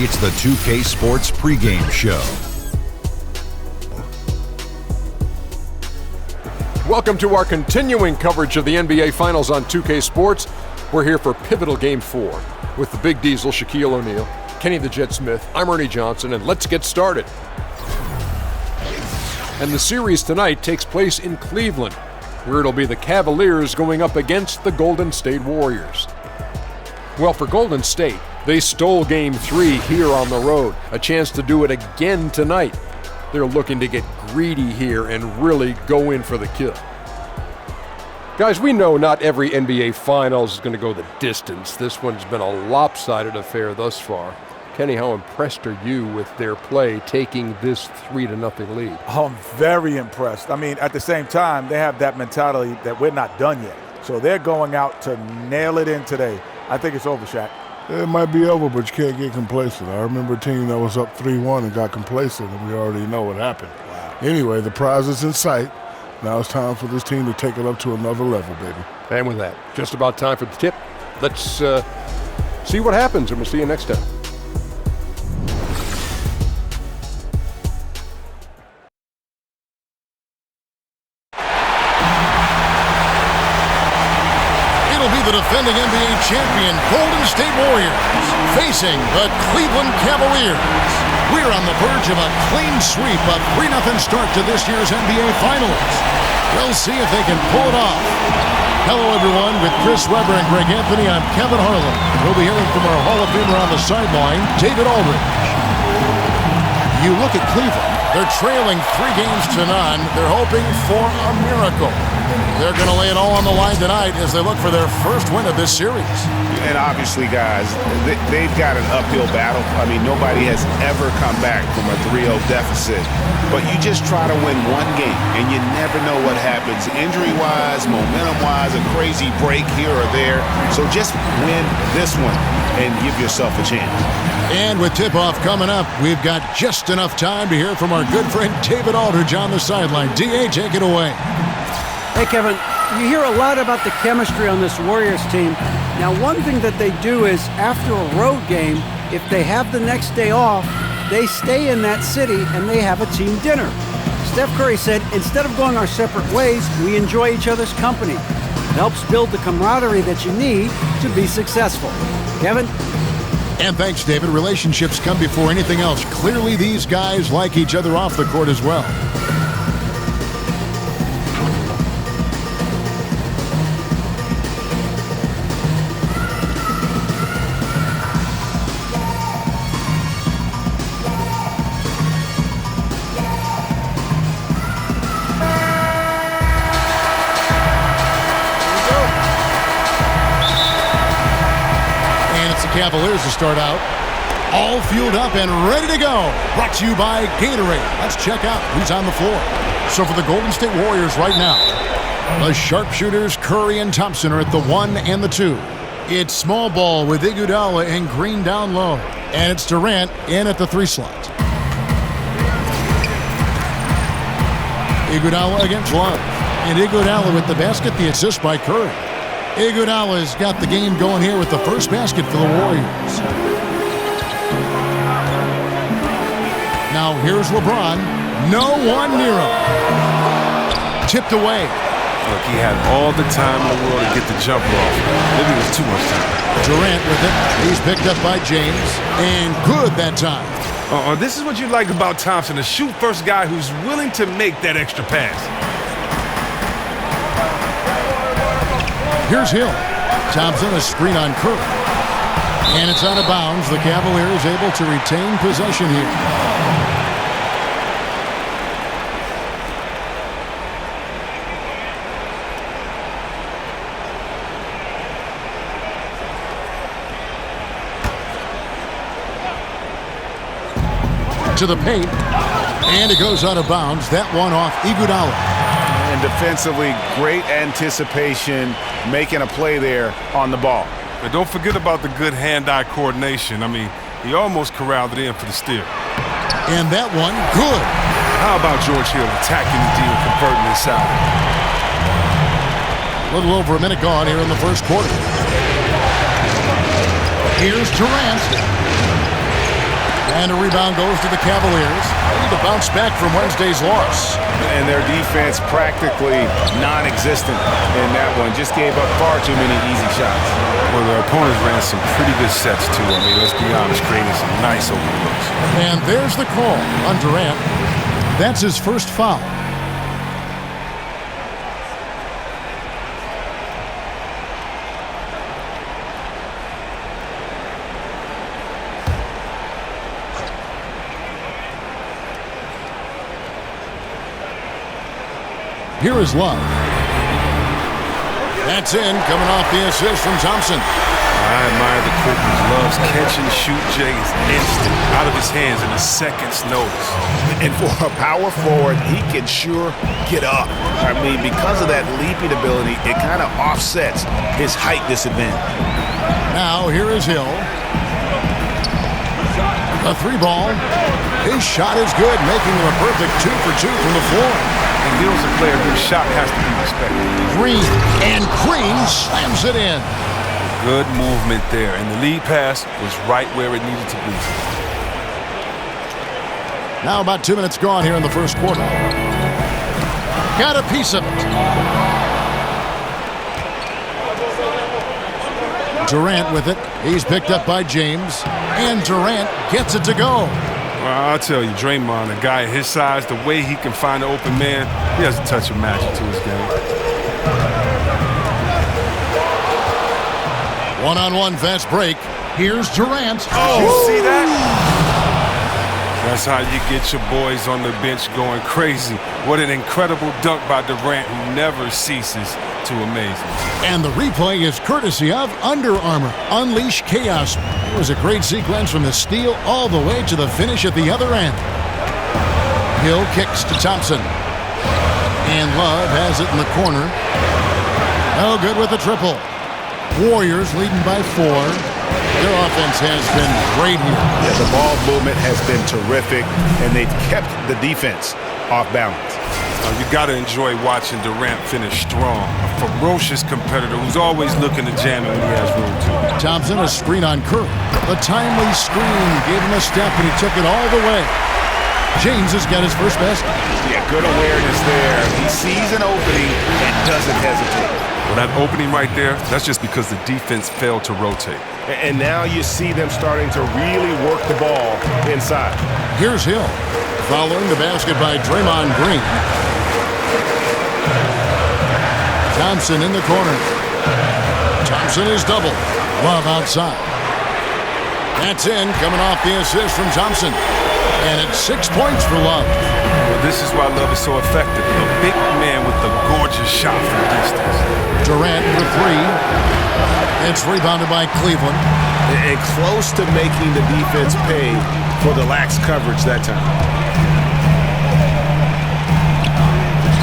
It's the 2K Sports pregame show. Welcome to our continuing coverage of the NBA Finals on 2K Sports. We're here for pivotal Game 4 with the Big Diesel, Shaquille O'Neal, Kenny the Jet Smith, I'm Ernie Johnson, and let's get started. And the series tonight takes place in Cleveland, where it'll be the Cavaliers going up against the Golden State Warriors. Well, for Golden State, they stole Game 3 here on the road, a chance to do it again tonight. They're looking to get greedy here and really go in for the kill. Guys, we know not every NBA Finals is going to go the distance. This one's been a lopsided affair thus far. Kenny, how impressed are you with their play taking this 3-0 lead? Oh, I'm very impressed. I mean, at the same time, they have that mentality that we're not done yet. So they're going out to nail it in today. I think it's over, Shaq. It might be over, but you can't get complacent. I remember a team that was up 3-1 and got complacent, and we already know what happened. Wow. Anyway, the prize is in sight. Now it's time for this team to take it up to another level, baby. And with that, just about time for the tip. Let's see what happens, and we'll see you next time. The defending NBA champion Golden State Warriors facing the Cleveland Cavaliers. We're on the verge of a clean sweep, a 3-0 start to this year's NBA Finals. We'll see if they can pull it off. Hello, everyone. With Chris Webber and Greg Anthony, I'm Kevin Harlan. We'll be hearing from our Hall of Famer on the sideline, David Aldridge. You look at Cleveland. They're trailing 3 games to none. They're hoping for a miracle. They're going to lay it all on the line tonight as they look for their first win of this series. And obviously, guys, they've got an uphill battle. I mean, nobody has ever come back from a 3-0 deficit. But you just try to win one game, and you never know what happens. Injury-wise, momentum-wise, a crazy break here or there. So just win this one and give yourself a chance. And with tip-off coming up, we've got just enough time to hear from our good friend David Aldridge on the sideline. D.A., take it away. Hey, Kevin, you hear a lot about the chemistry on this Warriors team. Now, one thing that they do is after a road game, if they have the next day off, they stay in that city and they have a team dinner. Steph Curry said, instead of going our separate ways, we enjoy each other's company. It helps build the camaraderie that you need to be successful. Kevin? And thanks, David. Relationships come before anything else. Clearly, these guys like each other off the court as well. Cavaliers to start out, all fueled up and ready to go. Brought to you by Gatorade. Let's check out who's on the floor. So for the Golden State Warriors right now, the sharpshooters Curry and Thompson are at the 1 and the 2. It's small ball with Iguodala and Green down low. And it's Durant in at the 3 slot. Iguodala against Love. And Iguodala with the basket, the assist by Curry. Iguodala's got the game going here with the first basket for the Warriors. Now here's LeBron. No one near him. Tipped away. Look, he had all the time in the world to get the jumper off. Maybe it was too much time. Durant with it. He's picked up by James. And good that time. This is what you like about Thompson, a shoot-first guy who's willing to make that extra pass. Here's Hill. Thompson, a screen on Curry. And it's out of bounds. The Cavaliers able to retain possession here. To the paint. And it goes out of bounds. That one off Iguodala. And defensively, great anticipation, making a play there on the ball. But don't forget about the good hand-eye coordination. I mean, he almost corralled it in for the steal. And that one, good. How about George Hill attacking the D and converting inside? A little over a minute gone here in the first quarter. Here's Durant. And a rebound goes to the Cavaliers. The bounce back from Wednesday's loss. And their defense practically non-existent in that one. Just gave up far too many easy shots. Well, their opponents ran some pretty good sets, too. I mean, let's be honest, creating some nice open looks. And there's the call on Durant. That's his first foul. Here is Love. That's in, coming off the assist from Thompson. I admire the quickness. Love's catch and shoot Jay is instant, out of his hands in a second's notice. And for a power forward, he can sure get up. I mean, because of that leaping ability, it kind of offsets his height disadvantage. Now, here is Hill. A three ball. His shot is good, making him a perfect 2 for 2 from the floor. And Hill's a player whose shot has to be respected. Green, and Green slams it in. Good movement there, and the lead pass was right where it needed to be. Now about 2 minutes gone here in the first quarter. Got a piece of it. Durant with it. He's picked up by James, and Durant gets it to go. Well, I'll tell you, Draymond, a guy his size, the way he can find an open man, he has a touch of magic to his game. One-on-one fast break. Here's Durant. Oh, you see that? That's how you get your boys on the bench going crazy. What an incredible dunk by Durant, who never ceases to amaze me. And the replay is courtesy of Under Armour. Unleash chaos. It was a great sequence from the steal all the way to the finish at the other end. Hill kicks to Thompson. And Love has it in the corner. No good with the triple. Warriors leading by 4. Their offense has been great here. Yeah, the ball movement has been terrific, and they've kept the defense off balance. You got to enjoy watching Durant finish strong. A ferocious competitor who's always looking to jam it when he has room to. Thompson, a screen on Curry. A timely screen gave him a step, and he took it all the way. James has got his first basket. Yeah, good awareness there. He sees an opening and doesn't hesitate. Well, that opening right there, that's just because the defense failed to rotate. And now you see them starting to really work the ball inside. Here's Hill. Following the basket by Draymond Green. Thompson in the corner. Thompson is double. Love outside. That's in, coming off the assist from Thompson. And it's 6 points for Love. Well, this is why Love is so effective. A big man with a gorgeous shot from distance. Durant for 3. It's rebounded by Cleveland. And close to making the defense pay for the lax coverage that time.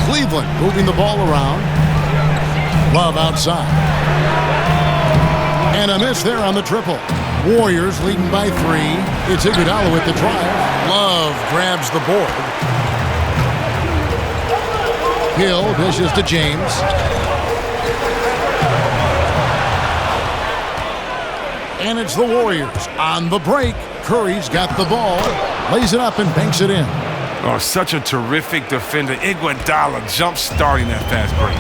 Cleveland moving the ball around. Love outside. And a miss there on the triple. Warriors leading by 3. It's Iguodala with the drive. Love grabs the board. Hill dishes to James. And it's the Warriors on the break. Curry's got the ball, lays it up and banks it in. Oh, such a terrific defender. Iguodala jump-starting that fast break.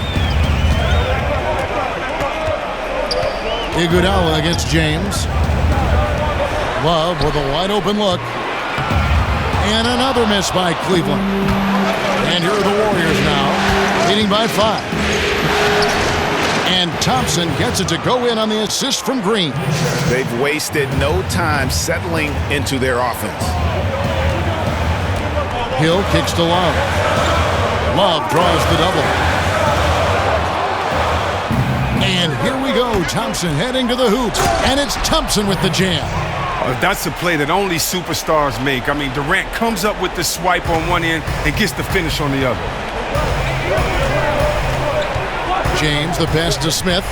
Iguodala against James. Love with a wide-open look. And another miss by Cleveland. And here are the Warriors now, leading by 5. And Thompson gets it to go in on the assist from Green. They've wasted no time settling into their offense. Hill kicks to Love. Love draws the double. And here we go. Thompson heading to the hoop. And it's Thompson with the jam. That's a play that only superstars make. I mean, Durant comes up with the swipe on one end and gets the finish on the other. James, the pass to Smith.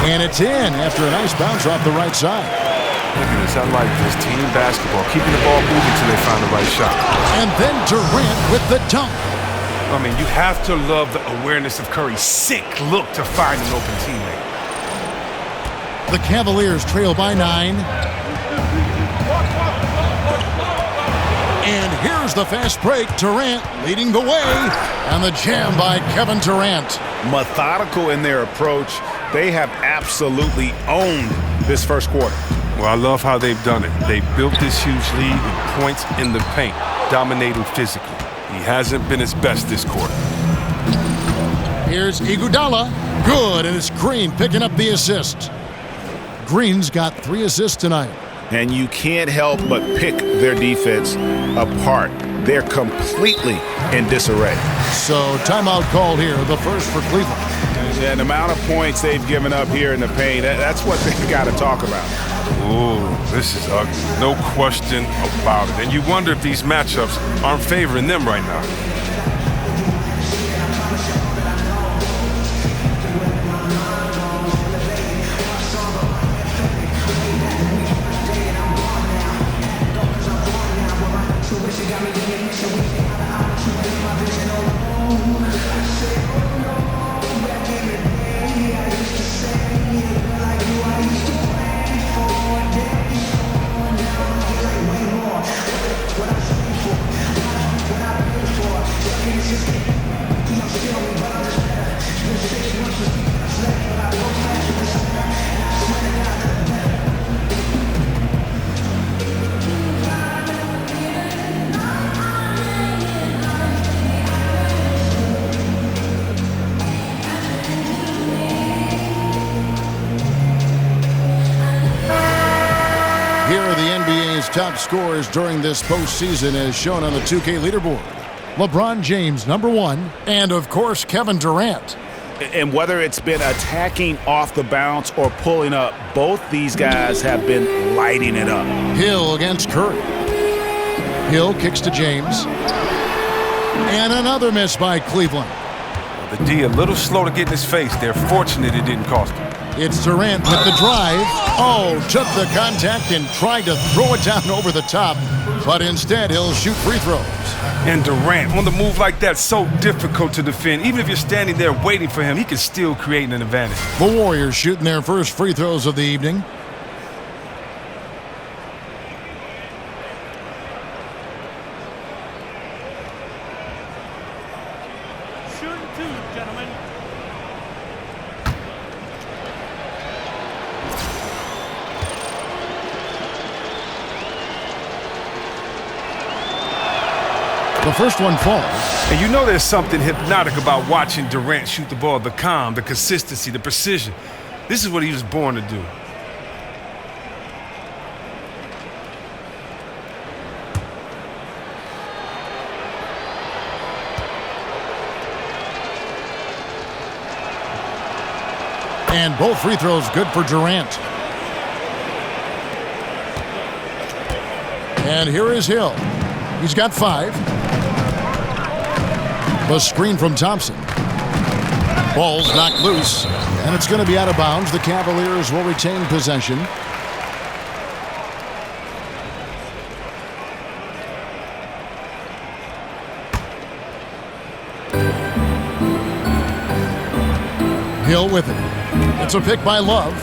And it's in after a nice bounce off the right side. Look at this. I like this. Team basketball. Keeping the ball moving until they find the right shot. And then Durant with the dunk. I mean, you have to love the awareness of Curry's sick look to find an open teammate. The Cavaliers trail by 9. Here's the fast break. Durant leading the way. And the jam by Kevin Durant. Methodical in their approach. They have absolutely owned this first quarter. Well, I love how they've done it. They built this huge lead with points in the paint, dominating physically. He hasn't been his best this quarter. Here's Iguodala. Good, and it's Green picking up the assist. Green's got 3 assists tonight. And you can't help but pick their defense apart. They're completely in disarray. So timeout called here, the first for Cleveland. And the amount of points they've given up here in the paint, that's what they've got to talk about. Ooh, this is ugly. No question about it. And you wonder if these matchups aren't favoring them right now. Top scorers during this postseason as shown on the 2K leaderboard. LeBron James, #1, and of course Kevin Durant. And whether it's been attacking off the bounce or pulling up, both these guys have been lighting it up. Hill against Curry. Hill kicks to James. And another miss by Cleveland. The D a little slow to get in his face. They're fortunate it didn't cost him. It's Durant with the drive. Oh, took the contact and tried to throw it down over the top. But instead, he'll shoot free throws. And Durant, on the move like that, so difficult to defend. Even if you're standing there waiting for him, he can still create an advantage. The Warriors shooting their first free throws of the evening. Shooting 2, gentlemen. The first one falls. And you know there's something hypnotic about watching Durant shoot the ball. The calm, the consistency, the precision. This is what he was born to do. And both free throws good for Durant. And here is Hill. He's got 5. The screen from Thompson. Ball's knocked loose, and it's going to be out of bounds. The Cavaliers will retain possession. Hill with it. It's a pick by Love.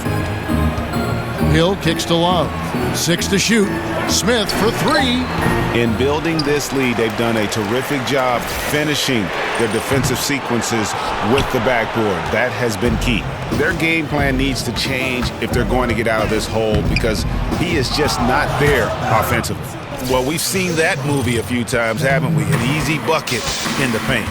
Hill kicks to Love. 6 to shoot. Smith for 3. In building this lead, they've done a terrific job finishing their defensive sequences with the backboard. That has been key. Their game plan needs to change if they're going to get out of this hole because he is just not there offensively. Well, we've seen that movie a few times, haven't we? An easy bucket in the paint.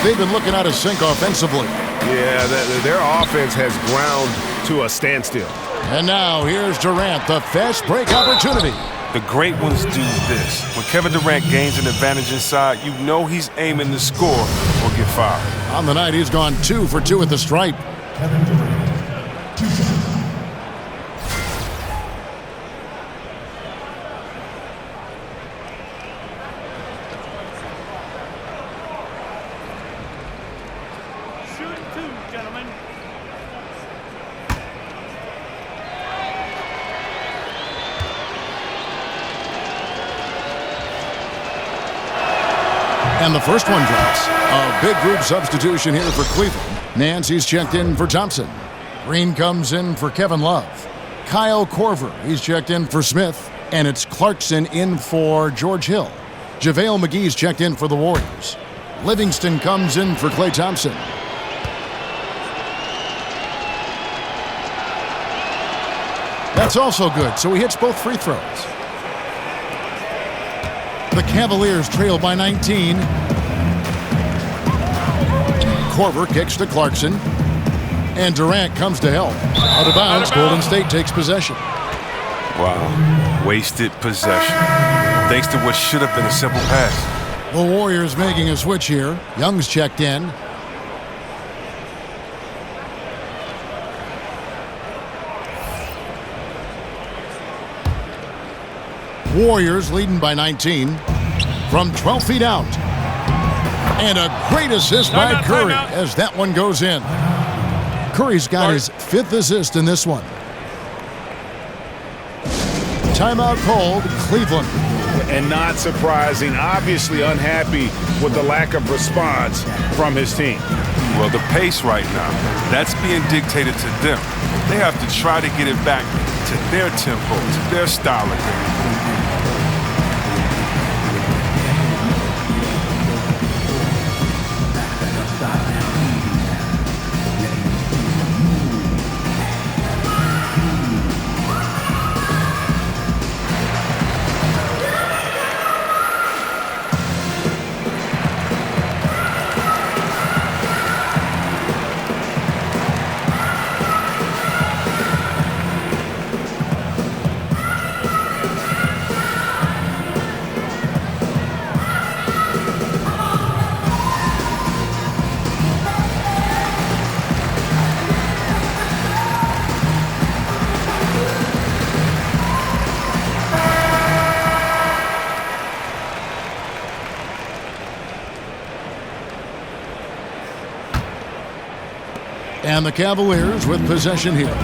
They've been looking out of sync offensively. Yeah, their offense has ground to a standstill. And now here's Durant, the fast break opportunity. The great ones do this. When Kevin Durant gains an advantage inside, you know he's aiming to score or get fouled. On the night, he's gone 2 for 2 at the stripe. Kevin Durant. Shooting 2, gentlemen. And the first one drops. A big group substitution here for Cleveland. Nancy's checked in for Thompson. Green comes in for Kevin Love. Kyle Korver, he's checked in for Smith. And it's Clarkson in for George Hill. JaVale McGee's checked in for the Warriors. Livingston comes in for Klay Thompson. That's also good, so he hits both free throws. The Cavaliers trail by 19. Korver kicks to Clarkson. And Durant comes to help. Out of bounds, Golden State takes possession. Wow, wasted possession. Thanks to what should have been a simple pass. The Warriors making a switch here. Young's checked in. Warriors leading by 19 from 12 feet out. And a great assist by Curry as that one goes in. Curry's got his 5th assist in this one. Timeout called, Cleveland. And not surprising, obviously unhappy with the lack of response from his team. Well, the pace right now, that's being dictated to them. They have to try to get it back to their tempo, to their style of game. And the Cavaliers with possession here.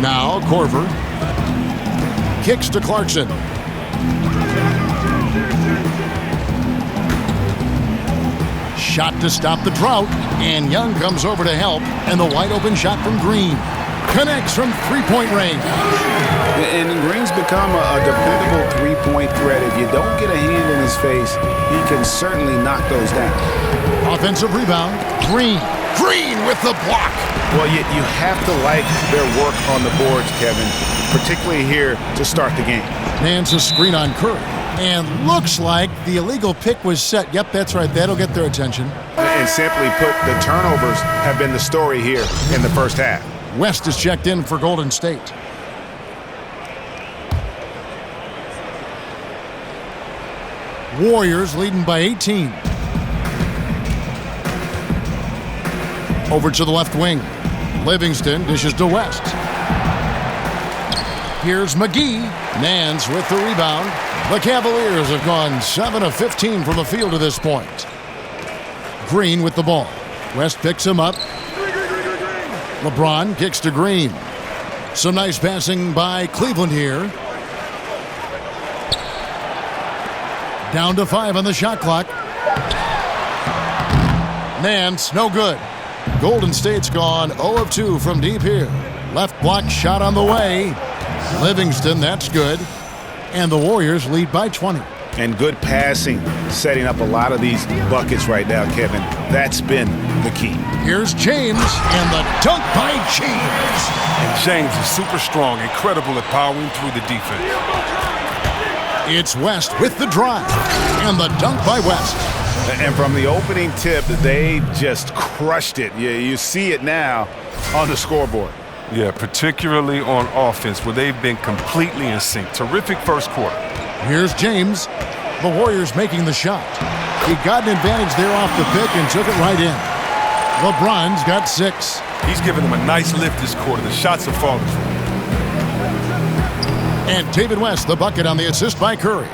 Now Korver kicks to Clarkson. Shot to stop the drought, and Young comes over to help, and the wide open shot from Green connects from three-point range. And Green's become a dependable three-point threat. If you don't get a hand in his face, he can certainly knock those down. Offensive rebound, Green with the block. Well, you have to like their work on the boards, Kevin, particularly here to start the game. Man's a screen on Curry, and looks like the illegal pick was set. Yep, that's right. That'll get their attention. And simply put, the turnovers have been the story here in the first half. West is checked in for Golden State. Warriors leading by 18. Over to the left wing. Livingston dishes to West. Here's McGee. Nance with the rebound. The Cavaliers have gone 7 of 15 from the field to this point. Green with the ball. West picks him up. LeBron kicks to Green. Some nice passing by Cleveland here. Down to 5 on the shot clock. Nance, no good. Golden State's gone 0 of 2 from deep here. Left block shot on the way. Livingston, that's good. And the Warriors lead by 20. And good passing, setting up a lot of these buckets right now, Kevin. That's been the key. Here's James, and the dunk by James. And James is super strong, incredible at powering through the defense. It's West with the drive, and the dunk by West. And from the opening tip, they just crushed it. You see it now on the scoreboard. Yeah, particularly on offense, where they've been completely in sync. Terrific first quarter. Here's James. The Warriors making the shot. He got an advantage there off the pick and took it right in. LeBron's got 6. He's given them a nice lift this quarter. The shots are falling. And David West, the bucket on the assist by Curry.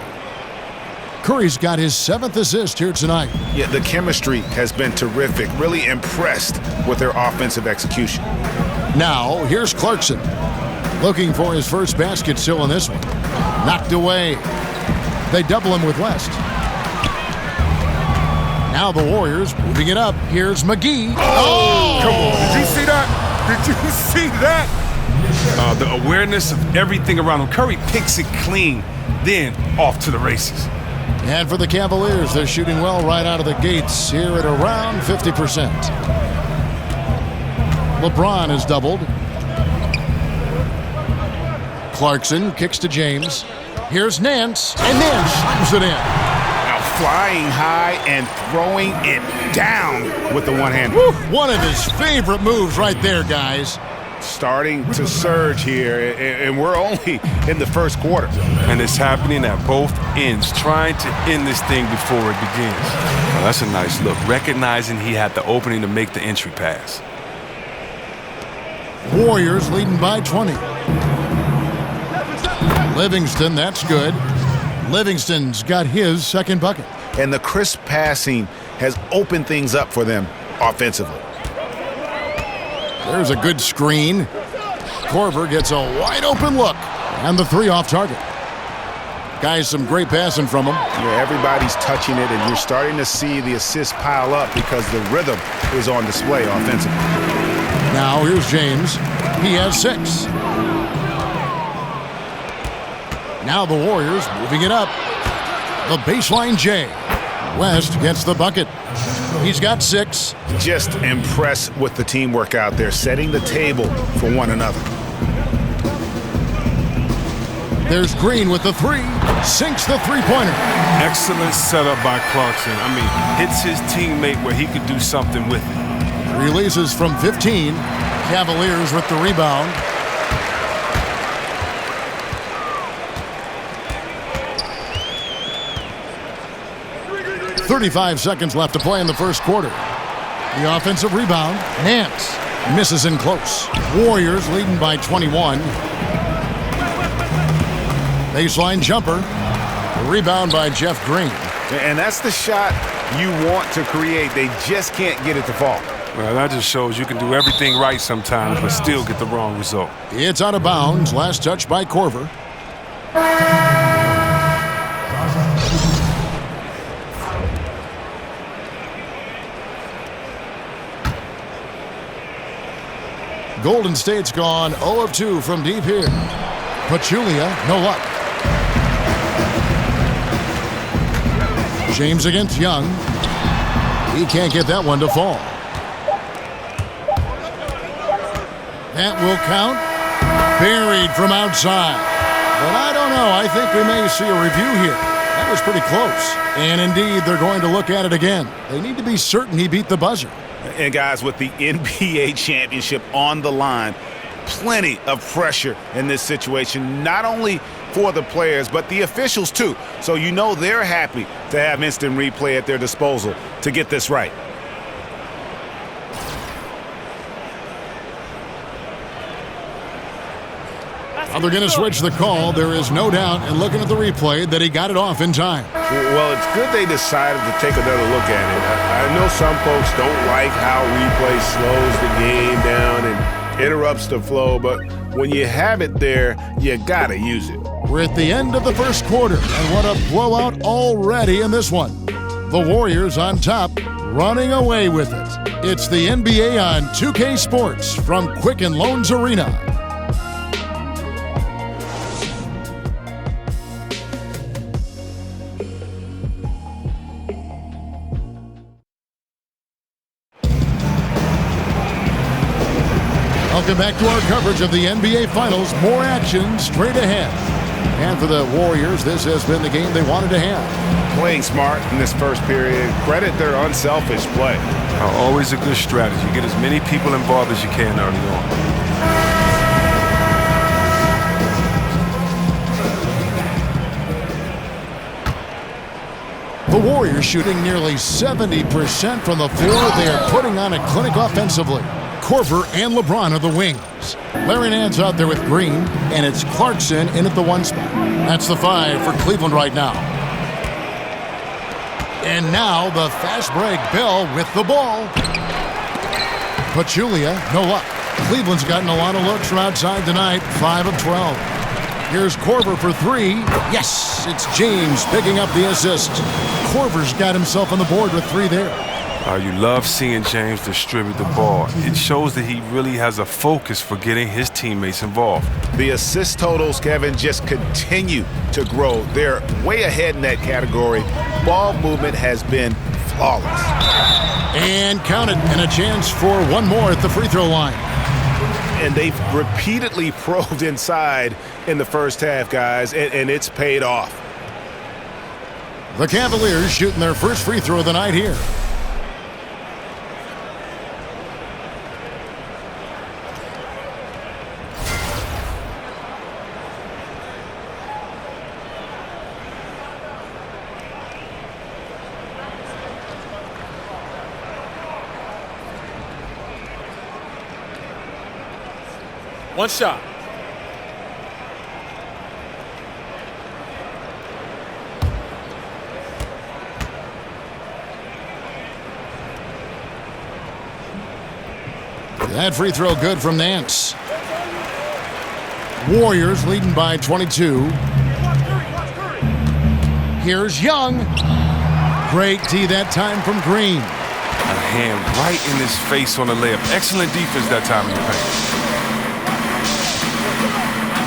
Curry's got his 7th assist here tonight. Yeah, the chemistry has been terrific. Really impressed with their offensive execution. Now, here's Clarkson. Looking for his first basket still in this one. Knocked away. They double him with West. Now the Warriors moving it up. Here's McGee. Oh! Come on. Did you see that? Did you see that? The awareness of everything around him. Curry picks it clean, then off to the races. And for the Cavaliers, they're shooting well right out of the gates here at around 50%. LeBron is doubled. Clarkson kicks to James. Here's Nance, and Nance slams it in. Now flying high and throwing it down with the one hand. Woo, one of his favorite moves right there, guys. Starting to surge here, and we're only in the first quarter. And it's happening at both ends, trying to end this thing before it begins. Well, that's a nice look, recognizing he had the opening to make the entry pass. Warriors leading by 20. Livingston, that's good. Livingston's got his second bucket. And the crisp passing has opened things up for them offensively. There's a good screen. Korver gets a wide open look. And the three off target. Guys, some great passing from him. Yeah, everybody's touching it, and you're starting to see the assists pile up because the rhythm is on display offensively. Now here's James. He has 6. Now the Warriors moving it up. The baseline J. West gets the bucket. He's got 6. Just impressed with the teamwork out there, setting the table for one another. There's Green with the 3. Sinks the three-pointer. Excellent setup by Clarkson. I mean, hits his teammate where he could do something with it. Releases from 15. Cavaliers with the rebound. .35 seconds left to play in the first quarter. The offensive rebound. Nance misses in close. Warriors leading by 21. Baseline jumper. The rebound by Jeff Green. And that's the shot you want to create. They just can't get it to fall. Well, that just shows you can do everything right sometimes, but still get the wrong result. It's out of bounds. Last touch by Korver. Golden State's gone 0 of 2 from deep here. Pachulia, no luck. James against Young. He can't get that one to fall. That will count. Buried from outside. But I don't know. I think we may see a review here. That was pretty close. And indeed, they're going to look at it again. They need to be certain he beat the buzzer. And guys, with the NBA championship on the line, plenty of pressure in this situation, not only for the players, but the officials too. So you know they're happy to have instant replay at their disposal to get this right. Now they're going to switch the call. There is no doubt in looking at the replay that he got it off in time. Well, it's good they decided to take another look at it. I know some folks don't like how replay slows the game down and interrupts the flow, but when you have it there, you got to use it. We're at the end of the first quarter, and what a blowout already in this one. The Warriors on top, running away with it. It's the NBA on 2K Sports from Quicken Loans Arena. Welcome back to our coverage of the NBA Finals. More action straight ahead. And for the Warriors, this has been the game they wanted to have. Playing smart in this first period. Credit their unselfish play. Always a good strategy. Get as many people involved as you can early on. The Warriors shooting nearly 70% from the floor. They are putting on a clinic offensively. Korver and LeBron are the wings. Larry Nance out there with Green, and it's Clarkson in at the 1 spot. That's the 5 for Cleveland right now. And now the fast break. Bell with the ball. Pachulia, no luck. Cleveland's gotten a lot of looks from outside tonight, 5 of 12. Here's Korver for 3. Yes, it's James picking up the assist. Korver's got himself on the board with 3 there. You love seeing James distribute the ball. It shows that he really has a focus for getting his teammates involved. The assist totals, Kevin, just continue to grow. They're way ahead in that category. Ball movement has been flawless. And counted, and a chance for one more at the free throw line. And they've repeatedly probed inside in the first half, guys, and it's paid off. The Cavaliers shooting their first free throw of the night here. One shot. That free throw good from Nance. Warriors leading by 22. Here's Young. Great D that time from Green. A hand right in his face on the layup. Excellent defense that time in the paint.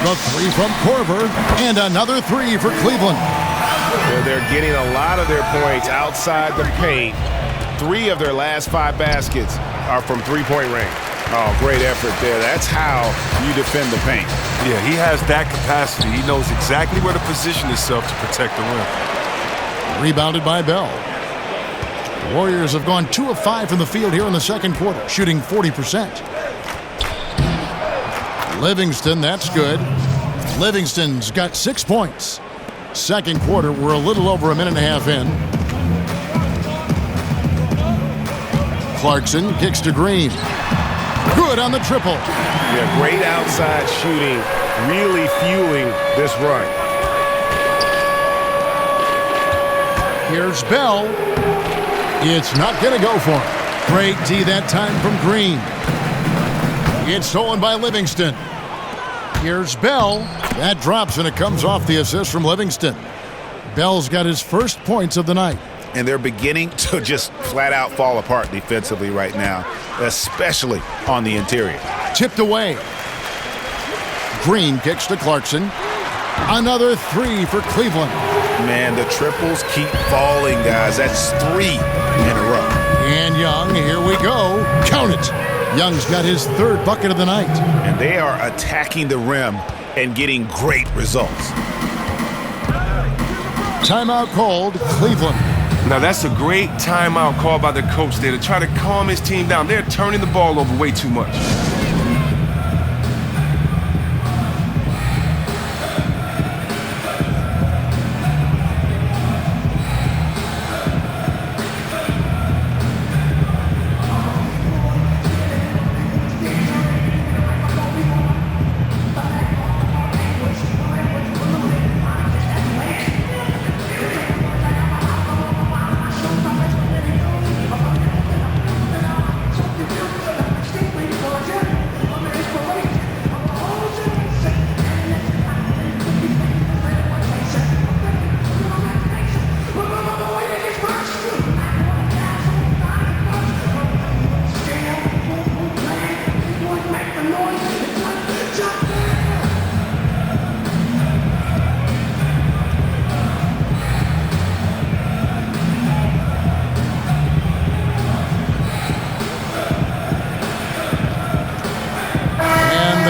The three from Korver, and another three for Cleveland. They're getting a lot of their points outside the paint. 3 of their last 5 baskets are from three-point range. Oh, great effort there. That's how you defend the paint. Yeah, he has that capacity. He knows exactly where to position himself to protect the rim. Rebounded by Bell. The Warriors have gone 2 of 5 from the field here in the second quarter, shooting 40%. Livingston, that's good. Livingston's got 6 points. Second quarter, we're a little over a minute and a half in. Clarkson kicks to Green. Good on the triple. Yeah, great outside shooting, really fueling this run. Here's Bell. It's not going to go for him. Great D that time from Green. It's stolen by Livingston. Here's Bell. That drops, and it comes off the assist from Livingston. Bell's got his first points of the night. And they're beginning to just flat out fall apart defensively right now, especially on the interior. Tipped away. Green kicks to Clarkson. Another 3 for Cleveland. Man, the triples keep falling, guys. That's 3 in a row. And Young, here we go. Count it. Young's got his 3rd bucket of the night. And they are attacking the rim and getting great results. Timeout called, Cleveland. Now, that's a great timeout call by the coach there to try to calm his team down. They're turning the ball over way too much.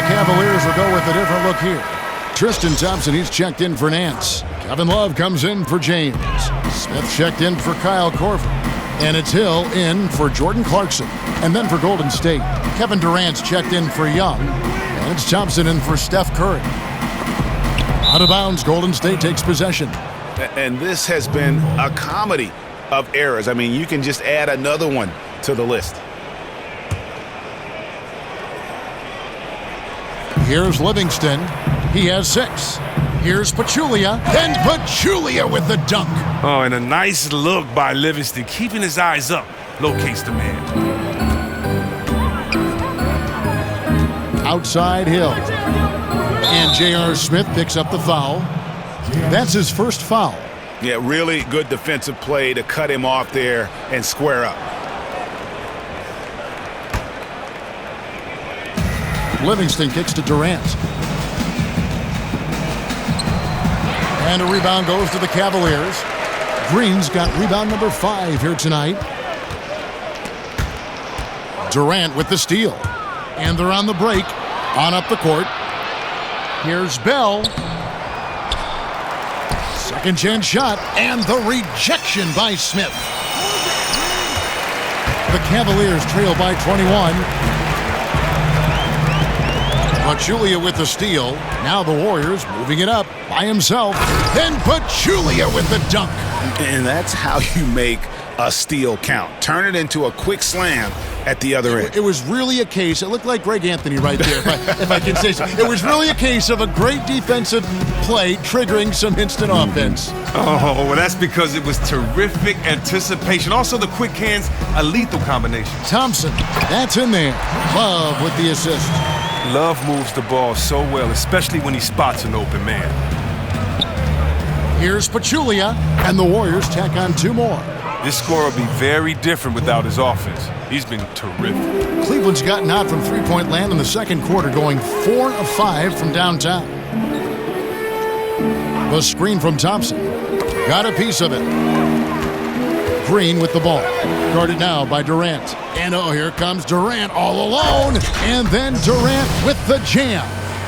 Cavaliers will go with a different look here. Tristan Thompson, he's checked in for Nance. Kevin Love comes in for James. Smith checked in for Kyle Korver. And it's Hill in for Jordan Clarkson. And then for Golden State, Kevin Durant's checked in for Young. And it's Thompson in for Steph Curry. Out of bounds, Golden State takes possession. And this has been a comedy of errors. I mean, you can just add another one to the list. Here's Livingston. He has 6. Here's Pachulia. And Pachulia with the dunk. Oh, and a nice look by Livingston, keeping his eyes up. Locates the man. Outside Hill. And J.R. Smith picks up the foul. That's his first foul. Yeah, really good defensive play to cut him off there and square up. Livingston kicks to Durant. And a rebound goes to the Cavaliers. Green's got rebound number 5 here tonight. Durant with the steal. And they're on the break. On up the court. Here's Bell. Second chance shot. And the rejection by Smith. The Cavaliers trail by 21. Pachulia with the steal. Now the Warriors moving it up by himself. Then Pachulia with the dunk. And that's how you make a steal count. Turn it into a quick slam at the other end. It was really a case, it looked like Greg Anthony right there, if I can say so. It was really a case of a great defensive play triggering some instant offense. Oh, well, that's because it was terrific anticipation. Also, the quick hands, a lethal combination. Thompson, that's in there. Love with the assist. Love moves the ball so well, especially when he spots an open man. Here's Pachulia, and the Warriors tack on 2 more. This score will be very different without his offense. He's been terrific. Cleveland's gotten out from three-point land in the second quarter, going 4 of 5 from downtown. The screen from Thompson. Got a piece of it. Green with the ball. Guarded now by Durant. And oh, here comes Durant all alone. And then Durant with the jam.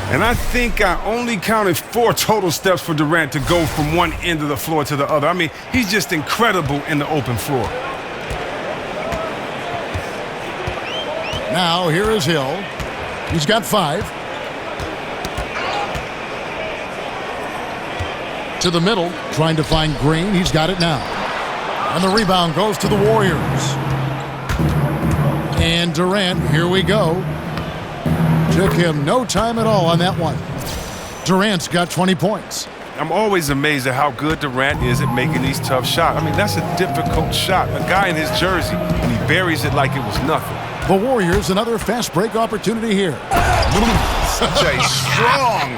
And I think I only counted 4 total steps for Durant to go from one end of the floor to the other. I mean, he's just incredible in the open floor. Now, here is Hill. He's got 5. To the middle, trying to find Green. He's got it now. And the rebound goes to the Warriors. And Durant, here we go. Took him no time at all on that one. Durant's got 20 points. I'm always amazed at how good Durant is at making these tough shots. I mean, that's a difficult shot. A guy in his jersey, and he buries it like it was nothing. The Warriors, another fast break opportunity here. Such a strong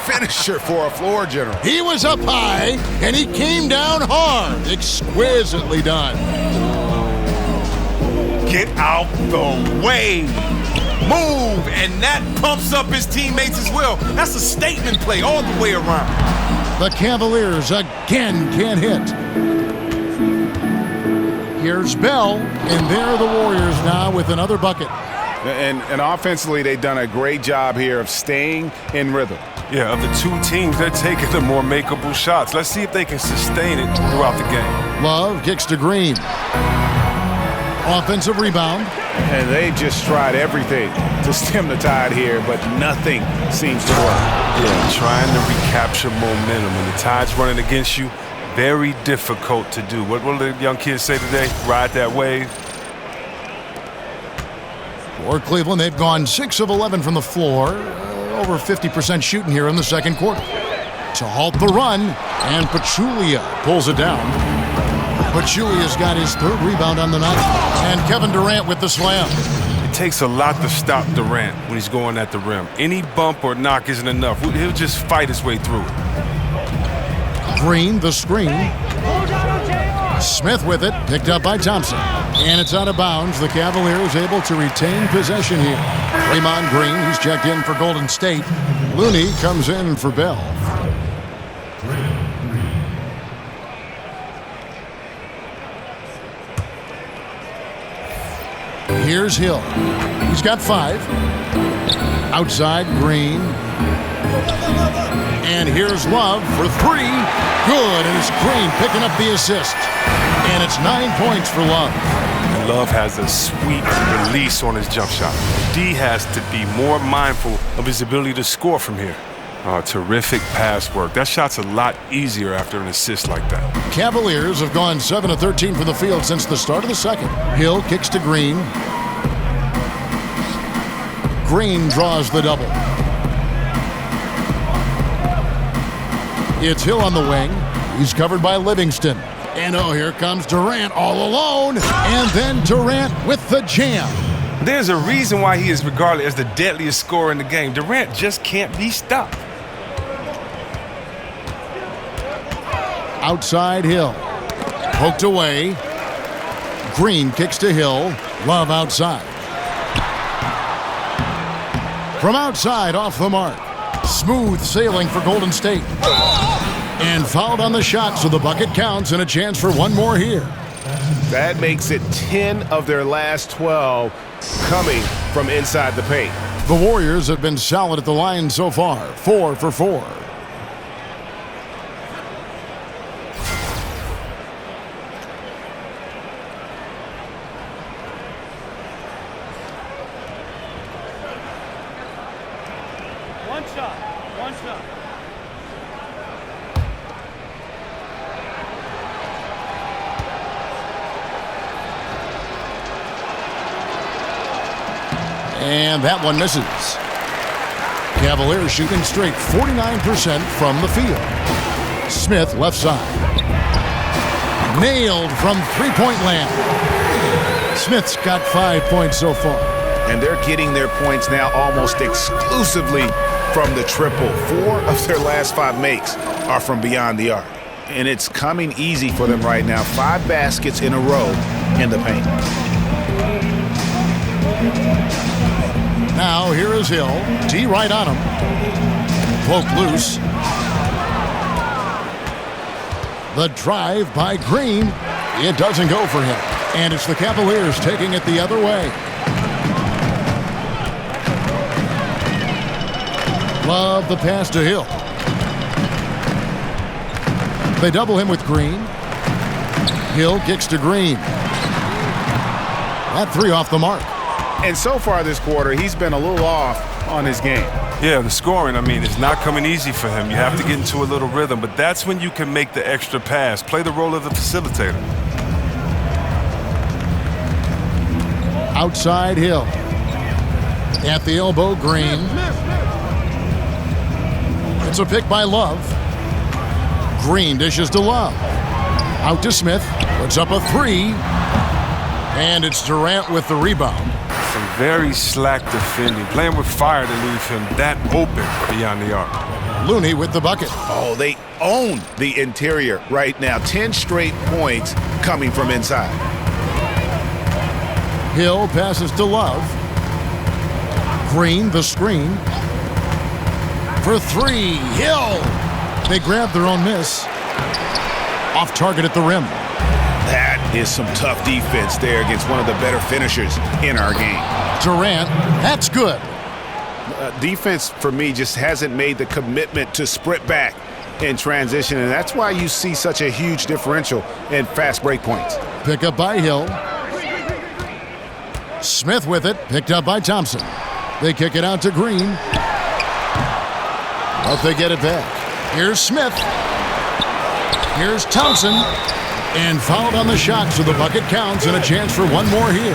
finisher for a floor general. He was up high, and he came down hard. Exquisitely done. Get out the way. Move, and that pumps up his teammates as well. That's a statement play all the way around. The Cavaliers again can't hit. Here's Bell, and there are the Warriors now with another bucket. And offensively, they've done a great job here of staying in rhythm. Yeah, of the 2 teams, they're taking the more makeable shots. Let's see if they can sustain it throughout the game. Love kicks to Green. Offensive rebound. And they just tried everything to stem the tide here, but nothing seems to work. Yeah, trying to recapture momentum. When the tide's running against you, very difficult to do. What will the young kids say today? Ride that wave. For Cleveland, they've gone 6 of 11 from the floor. Over 50% shooting here in the second quarter. To halt the run, and Pachulia pulls it down. Pachulia's got his 3rd rebound on the night. And Kevin Durant with the slam. It takes a lot to stop Durant when he's going at the rim. Any bump or knock isn't enough. He'll just fight his way through it. Green, the screen. Smith with it, picked up by Thompson. And it's out of bounds. The Cavaliers able to retain possession here. Draymond Green, he's checked in for Golden State. Looney comes in for Bell. Here's Hill. He's got 5. Outside, Green. And here's Love for 3. Good, and it's Green picking up the assist. And it's 9 points for Love. And Love has a sweet release on his jump shot. D has to be more mindful of his ability to score from here. Terrific pass work. That shot's a lot easier after an assist like that. Cavaliers have gone 7 of 13 from the field since the start of the second. Hill kicks to Green. Green draws the double. It's Hill on the wing. He's covered by Livingston. And oh, here comes Durant all alone. And then Durant with the jam. There's a reason why he is regarded as the deadliest scorer in the game. Durant just can't be stopped. Outside Hill. Poked away. Green kicks to Hill. Love outside. From outside, off the mark. Smooth sailing for Golden State. And fouled on the shot, so the bucket counts and a chance for one more here. That makes it 10 of their last 12 coming from inside the paint. The Warriors have been solid at the line so far, 4 for 4. One shot. One shot. And that one misses. Cavaliers shooting straight 49% from the field. Smith left side. Nailed from three-point land. Smith's got 5 points so far. And they're getting their points now almost exclusively from the triple. 4 of their last 5 makes are from beyond the arc. And it's coming easy for them right now. 5 baskets in a row in the paint. Now here is Hill. D right on him. Poke loose. The drive by Green. It doesn't go for him. And it's the Cavaliers taking it the other way. Love the pass to Hill. They double him with Green. Hill kicks to Green. That 3 off the mark. And so far this quarter, he's been a little off on his game. Yeah, the scoring, it's not coming easy for him. You have to get into a little rhythm, but that's when you can make the extra pass. Play the role of the facilitator. Outside Hill. At the elbow, Green. It's a pick by Love. Green dishes to Love. Out to Smith. Puts up a 3. And it's Durant with the rebound. Some very slack defending. Playing with fire to leave him that open beyond the arc. Looney with the bucket. Oh, they own the interior right now. 10 straight points coming from inside. Hill passes to Love. Green, the screen. For 3, Hill. They grab their own miss. Off target at the rim. That is some tough defense there against one of the better finishers in our game. Durant, that's good. Defense, for me, just hasn't made the commitment to sprint back in transition, and that's why you see such a huge differential in fast break points. Pick up by Hill. Smith with it, picked up by Thompson. They kick it out to Green. But they get it back. Here's Smith. Here's Thompson. And fouled on the shot, so the bucket counts and a chance for one more here.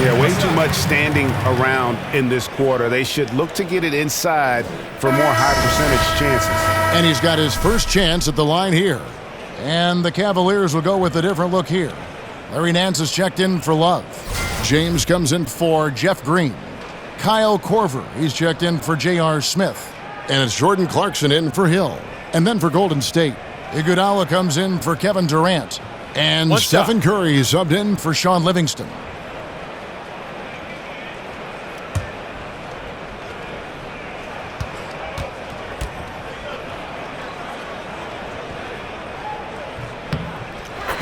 Yeah, way too much standing around in this quarter. They should look to get it inside for more high percentage chances. And he's got his first chance at the line here. And the Cavaliers will go with a different look here. Larry Nance is checked in for Love. James comes in for Jeff Green. Kyle Korver, he's checked in for J.R. Smith. And it's Jordan Clarkson in for Hill. And then for Golden State, Iguodala comes in for Kevin Durant. And Stephen Curry subbed in for Sean Livingston.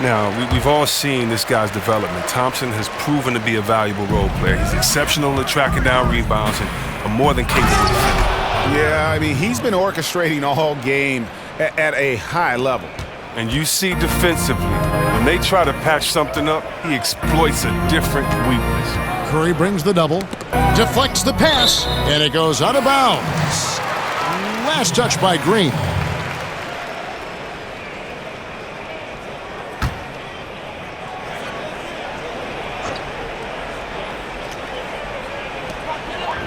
Now, we've all seen this guy's development. Thompson has proven to be a valuable role player. He's exceptional at tracking down rebounds and a more than capable defender. Yeah, he's been orchestrating all game at a high level. And you see defensively, when they try to patch something up, he exploits a different weakness. Curry brings the double, deflects the pass, and it goes out of bounds. Last touch by Green.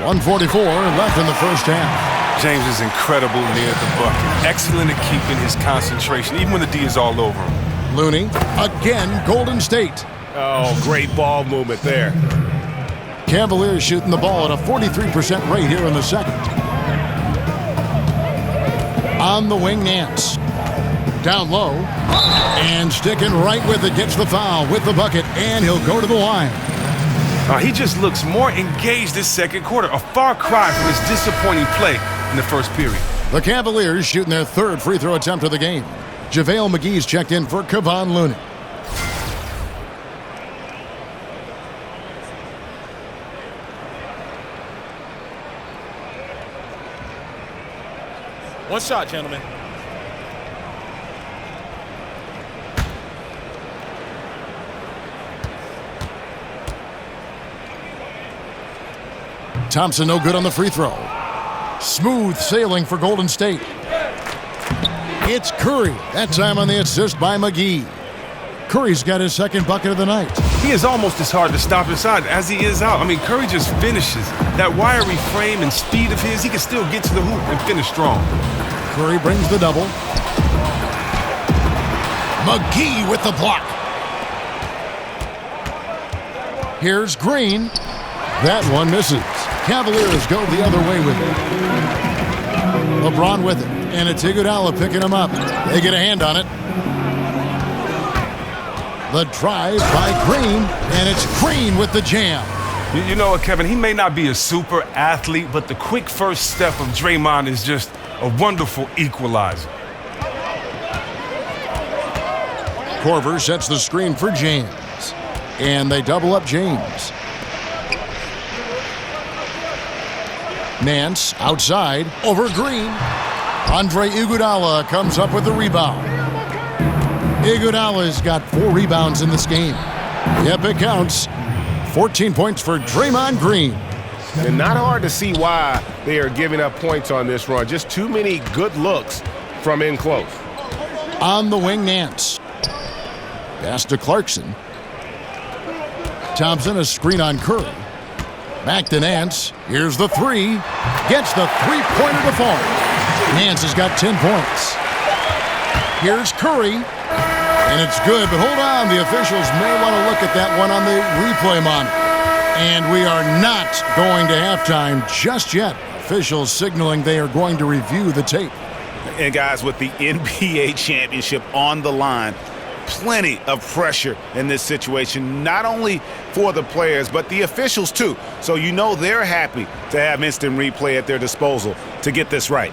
.144 left in the first half. James is incredible near the bucket. Excellent at keeping his concentration, even when the D is all over him. Looney, again, Golden State. Oh, great ball movement there. Cavaliers shooting the ball at a 43% rate here in the second. On the wing, Nance. Down low. And sticking right with it, gets the foul with the bucket, and he'll go to the line. He just looks more engaged this second quarter. A far cry from his disappointing play in the first period. The Cavaliers shooting their third free throw attempt of the game. JaVale McGee's checked in for Kevon Looney. One shot, gentlemen. Thompson no good on the free throw. Smooth sailing for Golden State. It's Curry. That time on the assist by McGee. Curry's got his second bucket of the night. He is almost as hard to stop inside as he is out. I mean, Curry just finishes. That wiry frame and speed of his, he can still get to the hoop and finish strong. Curry brings the double. McGee with the block. Here's Green. That one misses. Cavaliers go the other way with it. LeBron with it. And it's Iguodala picking him up. They get a hand on it. The drive by Green. And it's Green with the jam. You know what, Kevin? He may not be a super athlete, but the quick first step of Draymond is just a wonderful equalizer. Korver sets the screen for James. And they double up James. Nance outside over Green. Andre Iguodala comes up with the rebound. Iguodala's got 4 rebounds in this game. Yep, it counts. 14 points for Draymond Green. And not hard to see why they are giving up points on this run. Just too many good looks from in close. On the wing, Nance. Pass to Clarkson. Thompson, a screen on Curry. Back to Nance. Here's the three. Gets the three-pointer to fall. Nance has got 10 points. Here's Curry. And it's good, but hold on. The officials may want to look at that one on the replay monitor. And we are not going to halftime just yet. Officials signaling they are going to review the tape. And guys, with the NBA championship on the line, plenty of pressure in this situation, not only for the players, but the officials too. So you know they're happy to have instant replay at their disposal to get this right.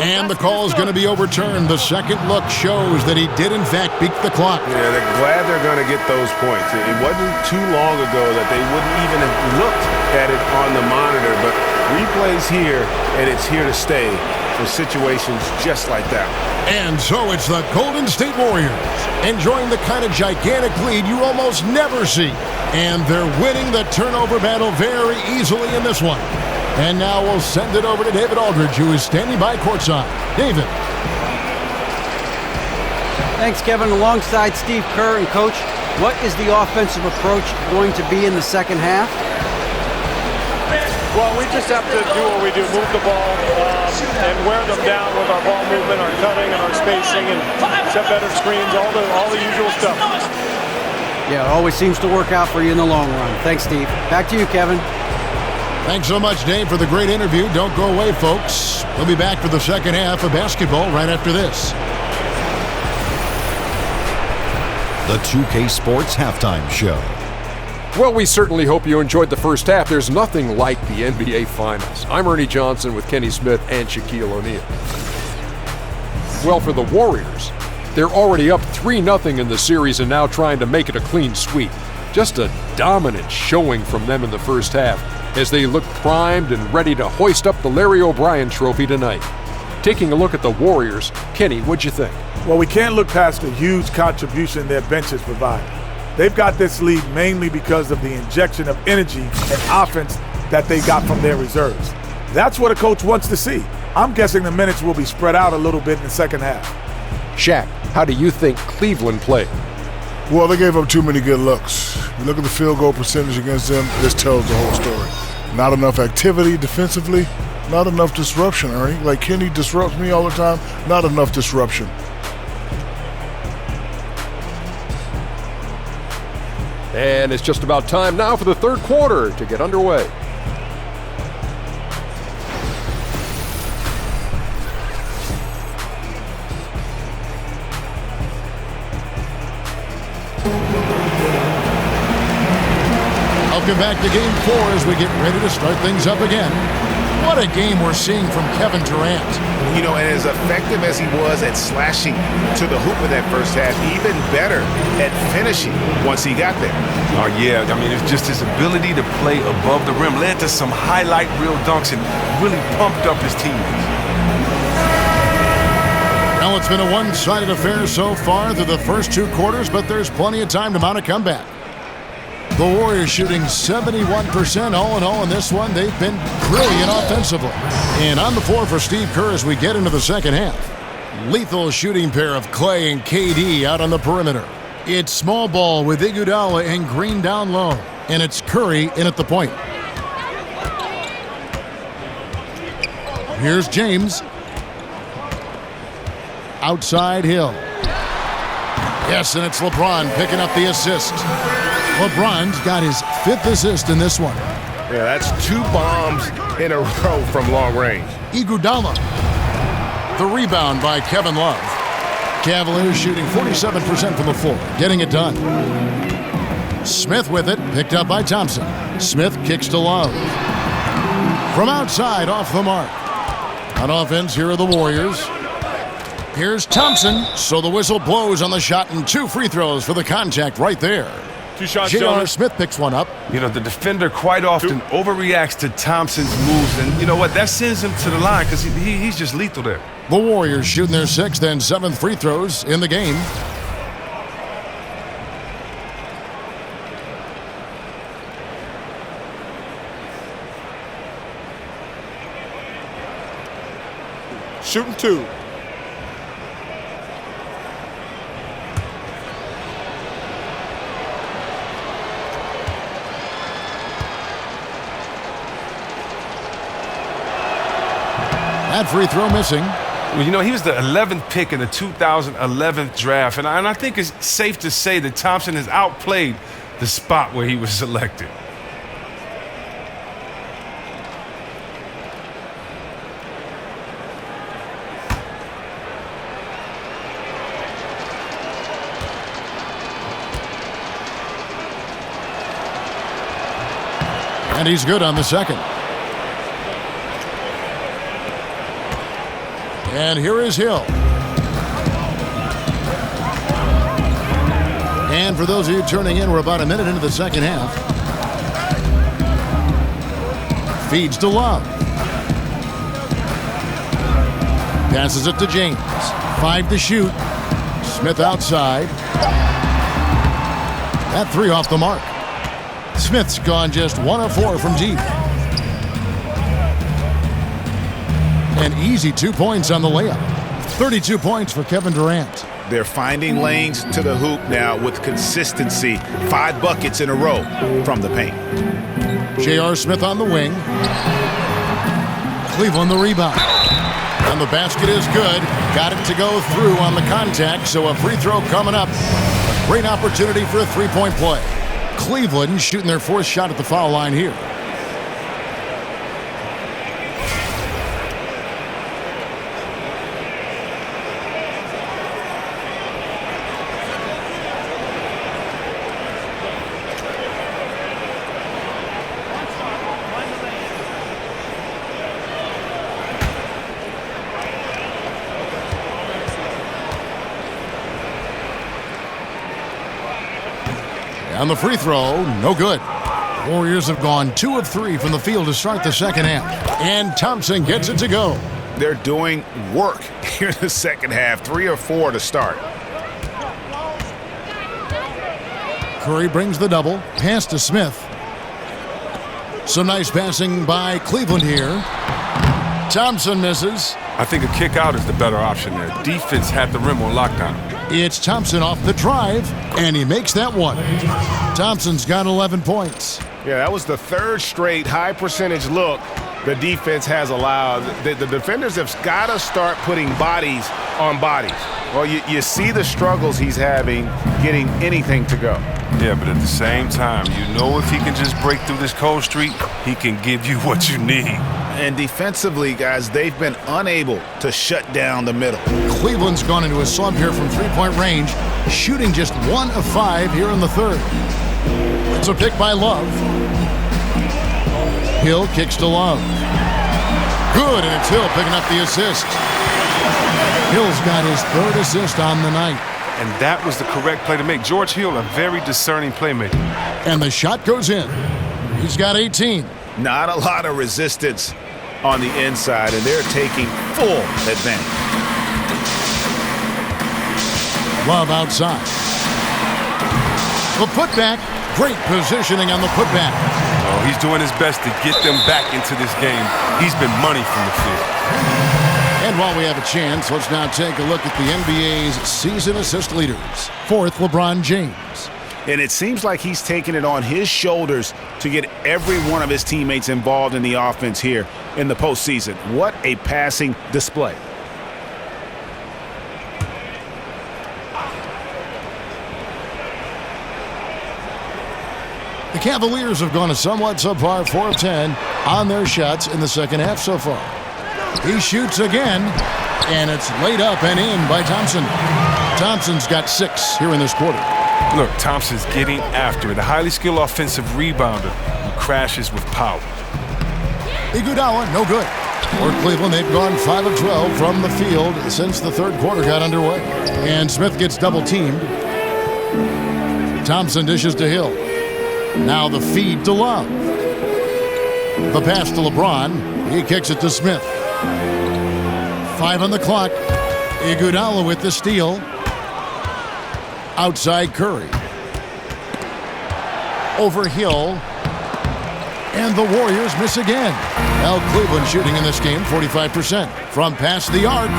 And the call is going to be overturned. The second look shows that he did, in fact, beat the clock. Yeah, they're glad they're going to get those points. It wasn't too long ago that they wouldn't even have looked at it on the monitor, but replay's here, and it's here to stay for situations just like that. And so it's the Golden State Warriors enjoying the kind of gigantic lead you almost never see. And they're winning the turnover battle very easily in this one. And now we'll send it over to David Aldridge, who is standing by courtside. David. Thanks, Kevin. Alongside Steve Kerr and Coach, what is the offensive approach going to be in the second half? Well, we just have to do what we do, move the ball and wear them down with our ball movement, our cutting, and our spacing, and set better screens, all the usual stuff. Yeah, it always seems to work out for you in the long run. Thanks, Steve. Back to you, Kevin. Thanks so much, Dave, for the great interview. Don't go away, folks. We'll be back for the second half of basketball right after this. The 2K Sports Halftime Show. Well, we certainly hope you enjoyed the first half. There's nothing like the NBA Finals. I'm Ernie Johnson with Kenny Smith and Shaquille O'Neal. Well, for the Warriors, they're already up 3-0 in the series and now trying to make it a clean sweep. Just a dominant showing from them in the first half as they look primed and ready to hoist up the Larry O'Brien Trophy tonight. Taking a look at the Warriors, Kenny, what'd you think? Well, we can't look past the huge contribution their benches provide. They've got this lead mainly because of the injection of energy and offense that they got from their reserves. That's what a coach wants to see. I'm guessing the minutes will be spread out a little bit in the second half. Shaq, how do you think Cleveland played? Well, they gave up too many good looks. You look at the field goal percentage against them, this tells the whole story. Not enough activity defensively, not enough disruption, Ernie. Like Kenny disrupts me all the time, not enough disruption. And it's just about time now for the third quarter to get underway. Welcome back to Game 4 as we get ready to start things up again. What a game we're seeing from Kevin Durant. You know, and as effective as he was at slashing to the hoop in that first half, even better at finishing once he got there. Oh, yeah. I mean, it's just his ability to play above the rim led to some highlight reel dunks and really pumped up his teammates. Well, it's been a one-sided affair so far through the first 2 quarters, but there's plenty of time to mount a comeback. The Warriors shooting 71% all in all in this one. They've been brilliant offensively. And on the floor for Steve Kerr as we get into the second half. Lethal shooting pair of Clay and KD out on the perimeter. It's small ball with Iguodala and Green down low. And it's Curry in at the point. Here's James. Outside Hill. Yes, and it's LeBron picking up the assist. LeBron's got his 5th assist in this one. Yeah, that's 2 bombs in a row from long range. Iguodala. The rebound by Kevin Love. Cavaliers shooting 47% from the floor, getting it done. Smith with it, picked up by Thompson. Smith kicks to Love. From outside, off the mark. On offense, here are the Warriors. Here's Thompson, so the whistle blows on the shot and 2 free throws for the contact right there. 2 shots, J.R. Smith picks one up. You know, the defender quite often overreacts to Thompson's moves, and you know what? That sends him to the line because he's just lethal there. The Warriors shooting their 6th and 7th free throws in the game. Shooting 2. That free throw missing. Well, you know, he was the 11th pick in the 2011 draft, and I think it's safe to say that Thompson has outplayed the spot where he was selected. And he's good on the second. And here is Hill. And for those of you turning in, we're about a minute into the second half. Feeds to Love. Passes it to James. 5 to shoot. Smith outside. That 3 off the mark. Smith's gone just 1 of 4 from deep. An easy 2 points on the layup. 32 points for Kevin Durant. They're finding lanes to the hoop now with consistency. 5 buckets in a row from the paint. J.R. Smith on the wing. Cleveland the rebound. And the basket is good. Got it to go through on the contact, so a free throw coming up. A great opportunity for a 3-point play. Cleveland shooting their 4th shot at the foul line here. And the free throw, no good. Warriors have gone 2 of 3 from the field to start the second half. And Thompson gets it to go. They're doing work here in the second half. 3 or 4 to start. Curry brings the double. Pass to Smith. Some nice passing by Cleveland here. Thompson misses. I think a kick out is the better option there. Defense had the rim on lockdown. It's Thompson off the drive, and he makes that one. Thompson's got 11 points. Yeah, that was the 3rd straight high percentage look the defense has allowed. The defenders have got to start putting bodies on bodies. Well, you see the struggles he's having getting anything to go. Yeah, but at the same time, you know if he can just break through this cold streak, he can give you what you need. And defensively, guys, they've been unable to shut down the middle. Cleveland's gone into a slump here from 3-point range, shooting just 1 of 5 here in the 3rd. It's a pick by Love. Hill kicks to Love. Good, and it's Hill picking up the assist. Hill's got his third assist on the night. And that was the correct play to make. George Hill, a very discerning playmaker. And the shot goes in. He's got 18. Not a lot of resistance on the inside, and they're taking full advantage. Love outside. The putback. Great positioning on the putback. Oh, he's doing his best to get them back into this game. He's been money from the field. And while we have a chance, let's now take a look at the NBA's season assist leaders. Fourth, LeBron James. And it seems like he's taking it on his shoulders to get every one of his teammates involved in the offense here in the postseason. What a passing display. The Cavaliers have gone a somewhat subpar 4 of 10 on their shots in the second half so far. He shoots again, and it's laid up and in by Thompson. Thompson's got 6 here in this quarter. Look, Thompson's getting after it. A highly skilled offensive rebounder who crashes with power. Iguodala, no good. For Cleveland, they've gone 5 of 12 from the field since the third quarter got underway. And Smith gets double-teamed. Thompson dishes to Hill. Now the feed to Love. The pass to LeBron. He kicks it to Smith. 5 on the clock. Iguodala with the steal. Outside Curry. Over Hill. And the Warriors miss again. Well, Cleveland shooting in this game 45% from past the arc.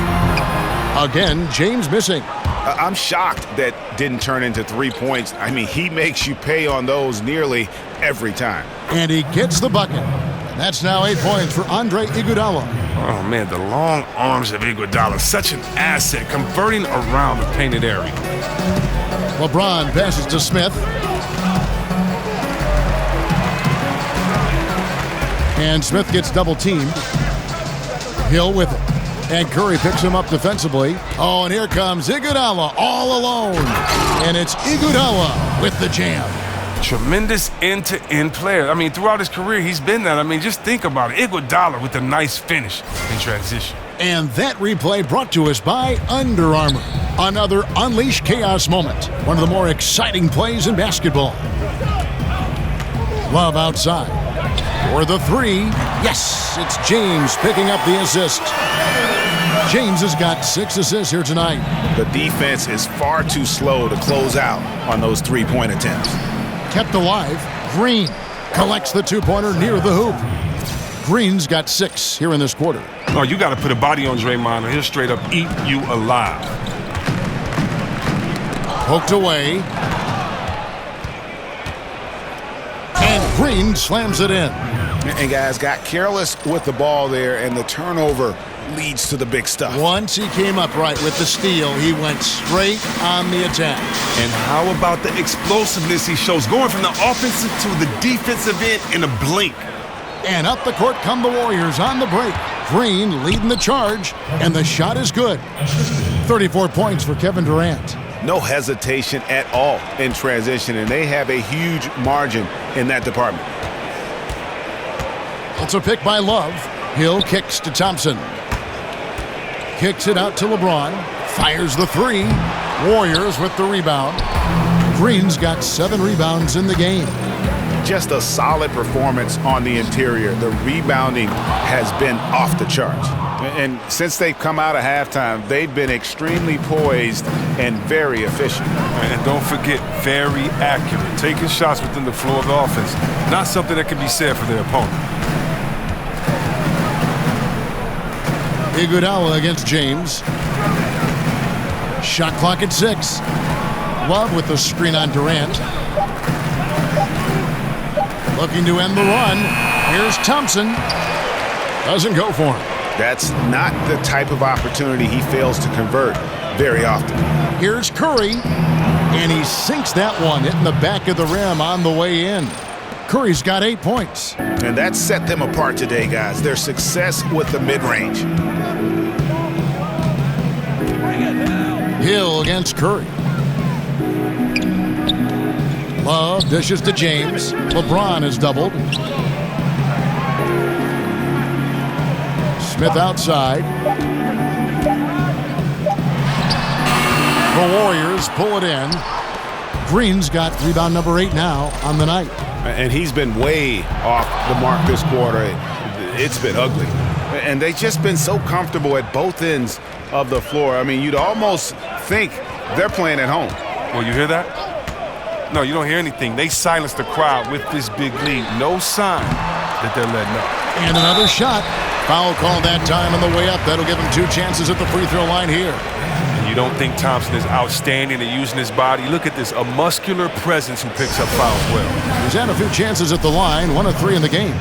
Again, James missing. I'm shocked that didn't turn into 3 points. I mean, he makes you pay on those nearly every time. And he gets the bucket. And that's now 8 points for Andre Iguodala. Oh, man, the long arms of Iguodala. Such an asset, converting around the painted area. LeBron passes to Smith. And Smith gets double-teamed. Hill with it. And Curry picks him up defensively. Oh, and here comes Iguodala all alone. And it's Iguodala with the jam. Tremendous end-to-end player. I mean, throughout his career, he's been that. I mean, just think about it. Iguodala with a nice finish in transition. And that replay brought to us by Under Armour. Another Unleash Chaos moment. One of the more exciting plays in basketball. Love outside. For the 3. Yes, it's James picking up the assist. James has got 6 assists here tonight. The defense is far too slow to close out on those 3-point attempts. Kept alive. Green collects the 2-pointer near the hoop. Green's got 6 here in this quarter. Oh, you got to put a body on Draymond, or he'll straight up eat you alive. Poked away. And Green slams it in. And guys got careless with the ball there, and the turnover leads to the big stuff. Once he came upright with the steal, he went straight on the attack. And how about the explosiveness he shows, going from the offensive to the defensive end in a blink. And up the court come the Warriors on the break. Green leading the charge, and the shot is good. 34 points for Kevin Durant. No hesitation at all in transition, and they have a huge margin in that department. It's a pick by Love. Hill kicks to Thompson. Kicks it out to LeBron. Fires the 3. Warriors with the rebound. Green's got 7 rebounds in the game. Just a solid performance on the interior. The rebounding has been off the charts. And since they've come out of halftime, they've been extremely poised and very efficient. And don't forget, very accurate. Taking shots within the flow of the offense. Not something that can be said for their opponent. Iguodala against James. Shot clock at 6. Love with the screen on Durant. Looking to end the run. Here's Thompson. Doesn't go for him. That's not the type of opportunity he fails to convert very often. Here's Curry. And he sinks that one, hitting the back of the rim on the way in. Curry's got 8 points. And that set them apart today, guys. Their success with the mid-range. Hill against Curry. Love dishes to James. LeBron is doubled. Smith outside. The Warriors pull it in. Green's got rebound number 8 now on the night. And he's been way off the mark this quarter. It's been ugly. And they've just been so comfortable at both ends of the floor. I mean, you'd almost think they're playing at home. Well, you hear that? No, you don't hear anything. They silenced the crowd with this big lead. No sign that they're letting up. And another shot. Foul called that time on the way up. That'll give him 2 chances at the free throw line here. You don't think Thompson is outstanding at using his body? Look at this, a muscular presence who picks up fouls well. He's had a few chances at the line, 1 of 3 in the game.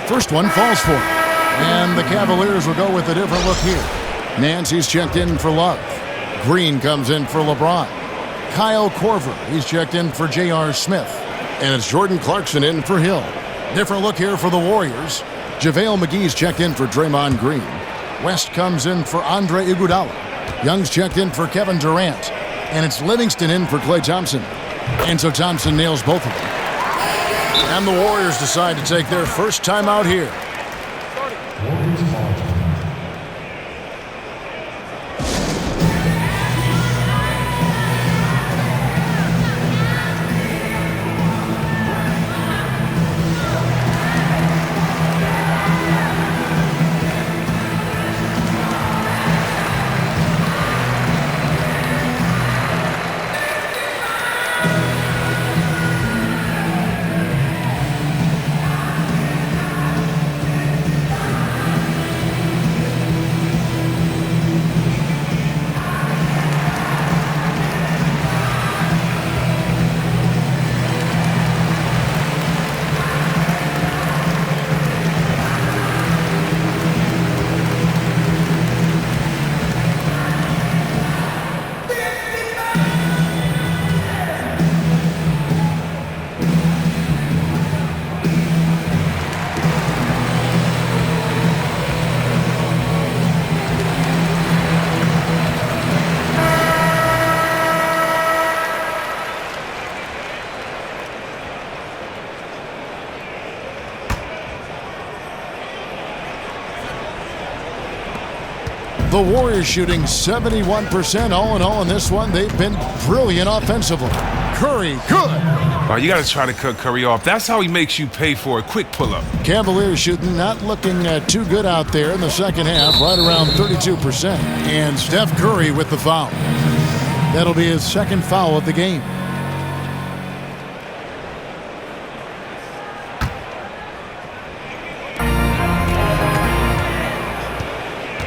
First one falls for him. And the Cavaliers will go with a different look here. Nancy's checked in for Love. Green comes in for LeBron. Kyle Korver, he's checked in for J.R. Smith. And it's Jordan Clarkson in for Hill. Different look here for the Warriors. JaVale McGee's checked in for Draymond Green. West comes in for Andre Iguodala. Young's checked in for Kevin Durant. And it's Livingston in for Klay Thompson. And so Thompson nails both of them. And the Warriors decide to take their first time out here. The Warriors shooting 71% all in all in this one. They've been brilliant offensively. Curry, good. Oh, you got to try to cut Curry off. That's how he makes you pay for a quick pull-up. Cavaliers shooting not looking too good out there in the second half, right around 32%. And Steph Curry with the foul. That'll be his second foul of the game.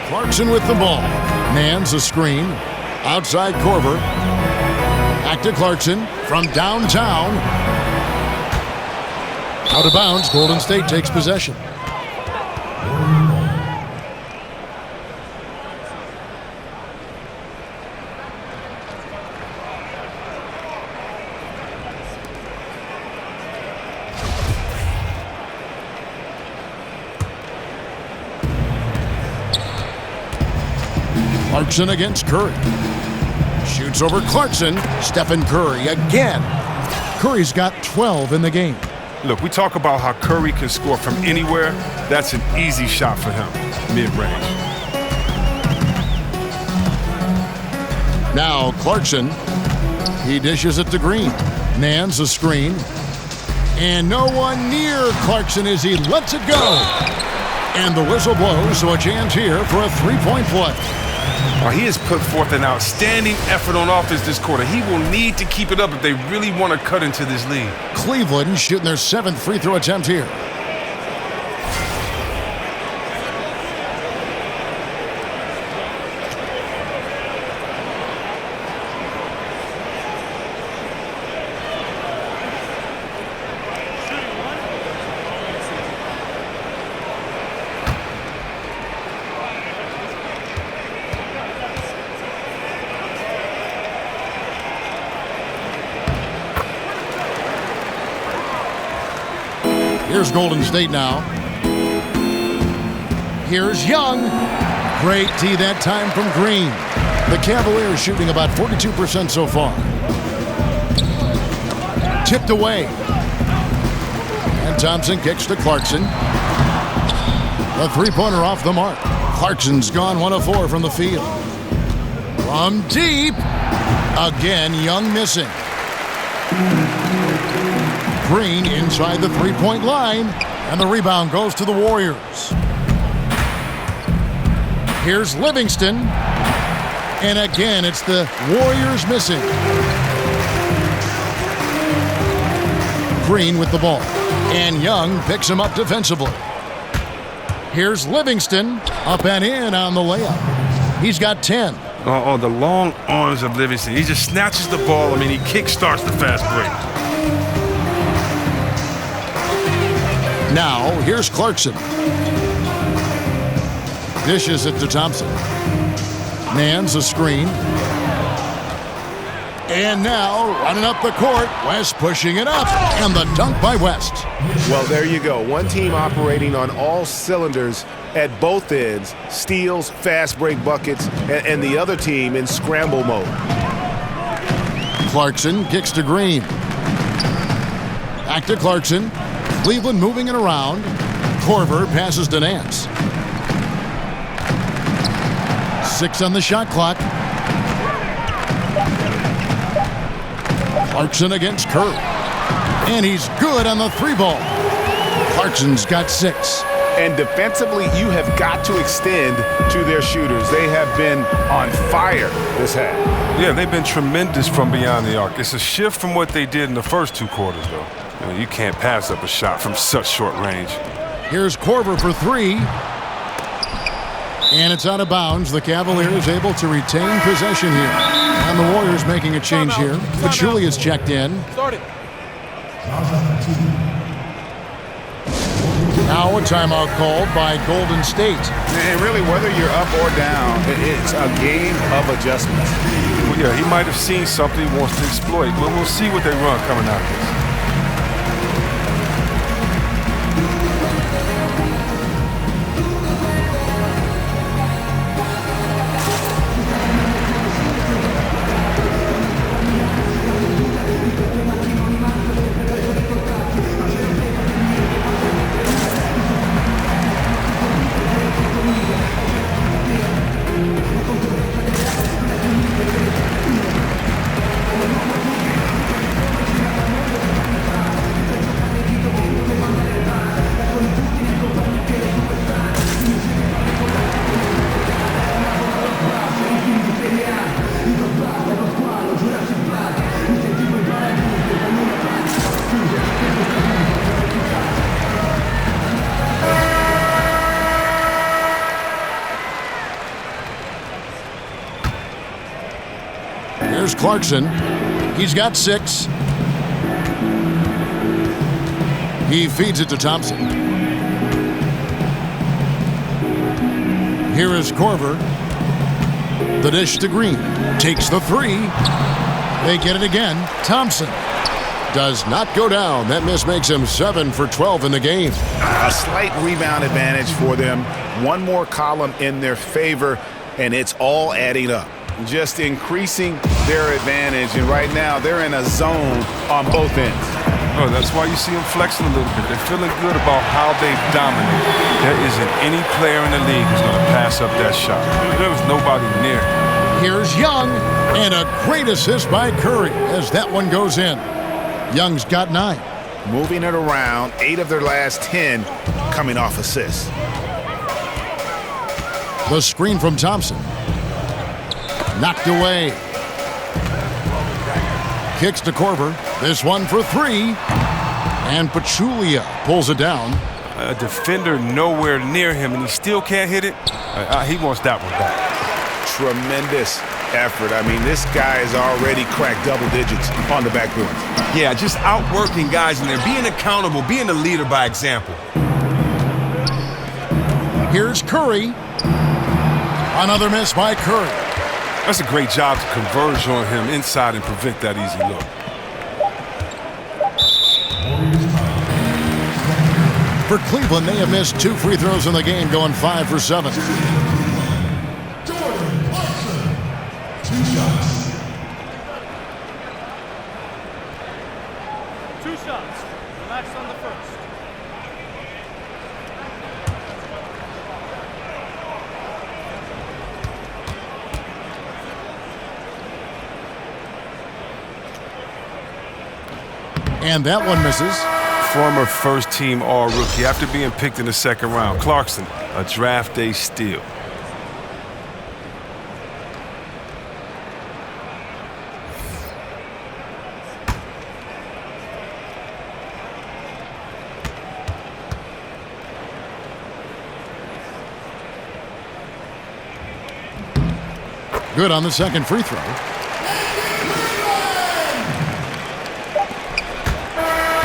Clarkson with the ball. Mans a screen. Outside Korver. Back to Clarkson from downtown. Out of bounds. Golden State takes possession. Clarkson against Curry. Shoots over Clarkson. Stephen Curry again. Curry's got 12 in the game. Look, we talk about how Curry can score from anywhere. That's an easy shot for him, mid-range. Now Clarkson. He dishes it to Green. Nans a screen. And no one near Clarkson as he lets it go. And the whistle blows, so a chance here for a three-point play. He has put forth an outstanding effort on offense this quarter. He will need to keep it up if they really want to cut into this lead. Cleveland shooting their 7th free throw attempt here. Here's Golden State now. Here's Young. Great D that time from Green. The Cavaliers shooting about 42% so far. Tipped away. And Thompson kicks to Clarkson. The three-pointer off the mark. Clarkson's gone 1 of 4 from the field. From deep. Again, Young missing. Green inside the three-point line. And the rebound goes to the Warriors. Here's Livingston. And again, it's the Warriors missing. Green with the ball. And Young picks him up defensively. Here's Livingston. Up and in on the layup. He's got 10. Oh, the long arms of Livingston. He just snatches the ball. I mean, he kick-starts the fast break. Now, here's Clarkson. Dishes it to Thompson. Mans a screen. And now, running up the court, West pushing it up. And the dunk by West. Well, there you go. One team operating on all cylinders at both ends. Steals, fast break buckets, and the other team in scramble mode. Clarkson kicks to Green. Back to Clarkson. Cleveland moving it around. Korver passes to Nance. 6 on the shot clock. Clarkson against Curry. And he's good on the three ball. Clarkson's got 6. And defensively, you have got to extend to their shooters. They have been on fire this half. Yeah, they've been tremendous from beyond the arc. It's a shift from what they did in the first 2 quarters, though. You can't pass up a shot from such short range. Here's Korver for 3. And it's out of bounds. The Cavaliers able to retain possession here. And the Warriors making a change here. Pachulia is checked in. Now a timeout called by Golden State. And really, whether you're up or down, it's a game of adjustments. Well, yeah, he might have seen something he wants to exploit. But we'll see what they run coming out of this. Here's Clarkson. He's got 6. He feeds it to Thompson. Here is Korver. The dish to Green. Takes the 3. They get it again. Thompson does not go down. That miss makes him 7 for 12 in the game. A slight rebound advantage for them. One more column in their favor, and it's all adding up. Just increasing their advantage, and right now they're in a zone on both ends. Oh, that's why you see them flexing a little bit. They're feeling good about how they dominate. There isn't any player in the league who's going to pass up that shot. There was nobody near. Here's Young, and a great assist by Curry as that one goes in. Young's got 9. Moving it around, 8 of their last 10 coming off assists. The screen from Thompson. Knocked away. Kicks to Korver. This one for 3. And Pachulia pulls it down. A defender nowhere near him, and he still can't hit it. He wants that one back. Tremendous effort. I mean, this guy has already cracked double digits on the backboard. Yeah, just outworking guys in there, being accountable, being a leader by example. Here's Curry. Another miss by Curry. That's a great job to converge on him inside and prevent that easy look. For Cleveland, they have missed 2 free throws in the game, going 5 for 7. Two shots. Relax on the first. And that one misses. Former first-team All-Rookie after being picked in the second round. Clarkson, a draft day steal. Good on the second free throw.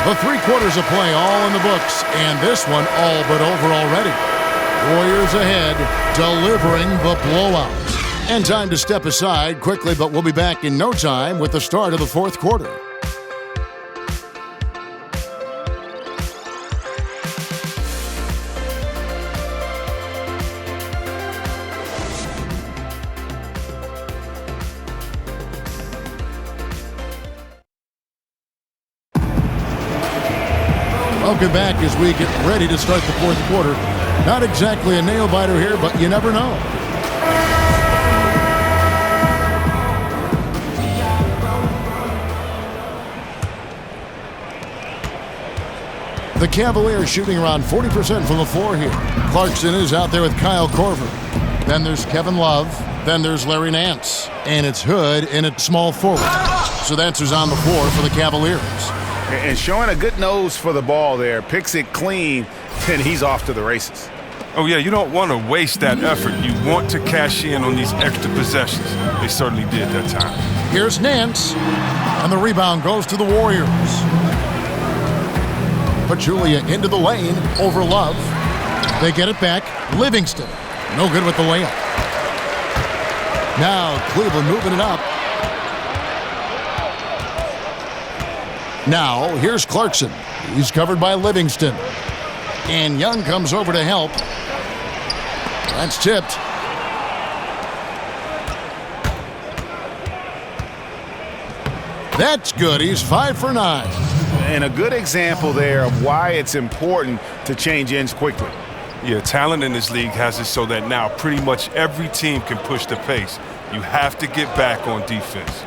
The 3 quarters of play all in the books, and this one all but over already. Warriors ahead, delivering the blowout. And time to step aside quickly, but we'll be back in no time with the start of the 4th quarter. Welcome back as we get ready to start the 4th quarter. Not exactly a nail-biter here, but you never know. The Cavaliers shooting around 40% from the floor here. Clarkson is out there with Kyle Korver. Then there's Kevin Love. Then there's Larry Nance. And it's Hood in at small forward. So that's who's on the floor for the Cavaliers. And showing a good nose for the ball there. Picks it clean, and he's off to the races. Oh, yeah, you don't want to waste that effort. You want to cash in on these extra possessions. They certainly did that time. Here's Nance, and the rebound goes to the Warriors. Pachulia into the lane over Love. They get it back. Livingston, no good with the layup. Now Cleveland moving it up. Now, here's Clarkson. He's covered by Livingston. And Young comes over to help. That's tipped. That's good. He's 5 for 9. And a good example there of why it's important to change ends quickly. Yeah, talent in this league has it so that now pretty much every team can push the pace. You have to get back on defense.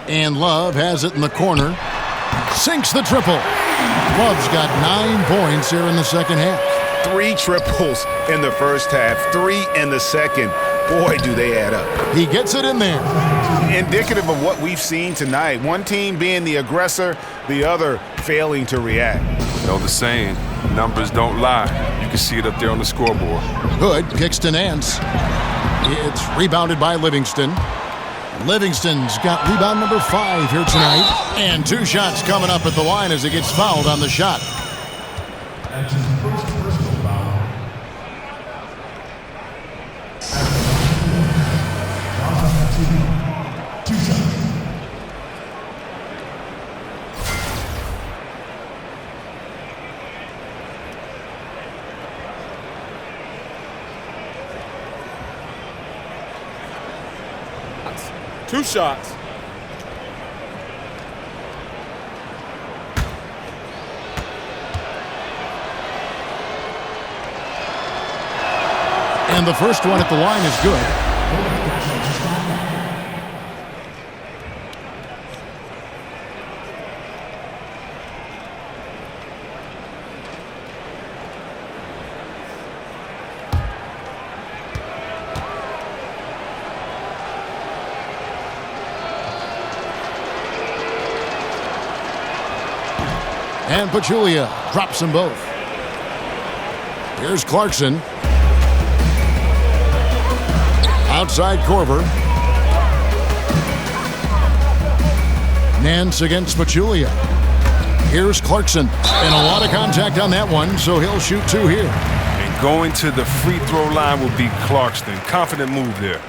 And Love has it in the corner. Sinks the triple. Love's got 9 points here in the second half. 3 triples in the first half, 3 in the second. Boy, do they add up. He gets it in there. Indicative of what we've seen tonight. One team being the aggressor, the other failing to react. You know the saying, numbers don't lie. You can see it up there on the scoreboard. Hood kicks to Nance. It's rebounded by Livingston. Livingston's got rebound number 5 here tonight. And 2 shots coming up at the line as he gets fouled on the shot. That's his first personal foul. Two shots. Two shots. And the first one at the line is good. And Pachulia drops them both. Here's Clarkson. Outside Korver. Nance against Pachulia. Here's Clarkson. And a lot of contact on that one, so he'll shoot 2 here. And going to the free throw line will be Clarkson. Confident move there.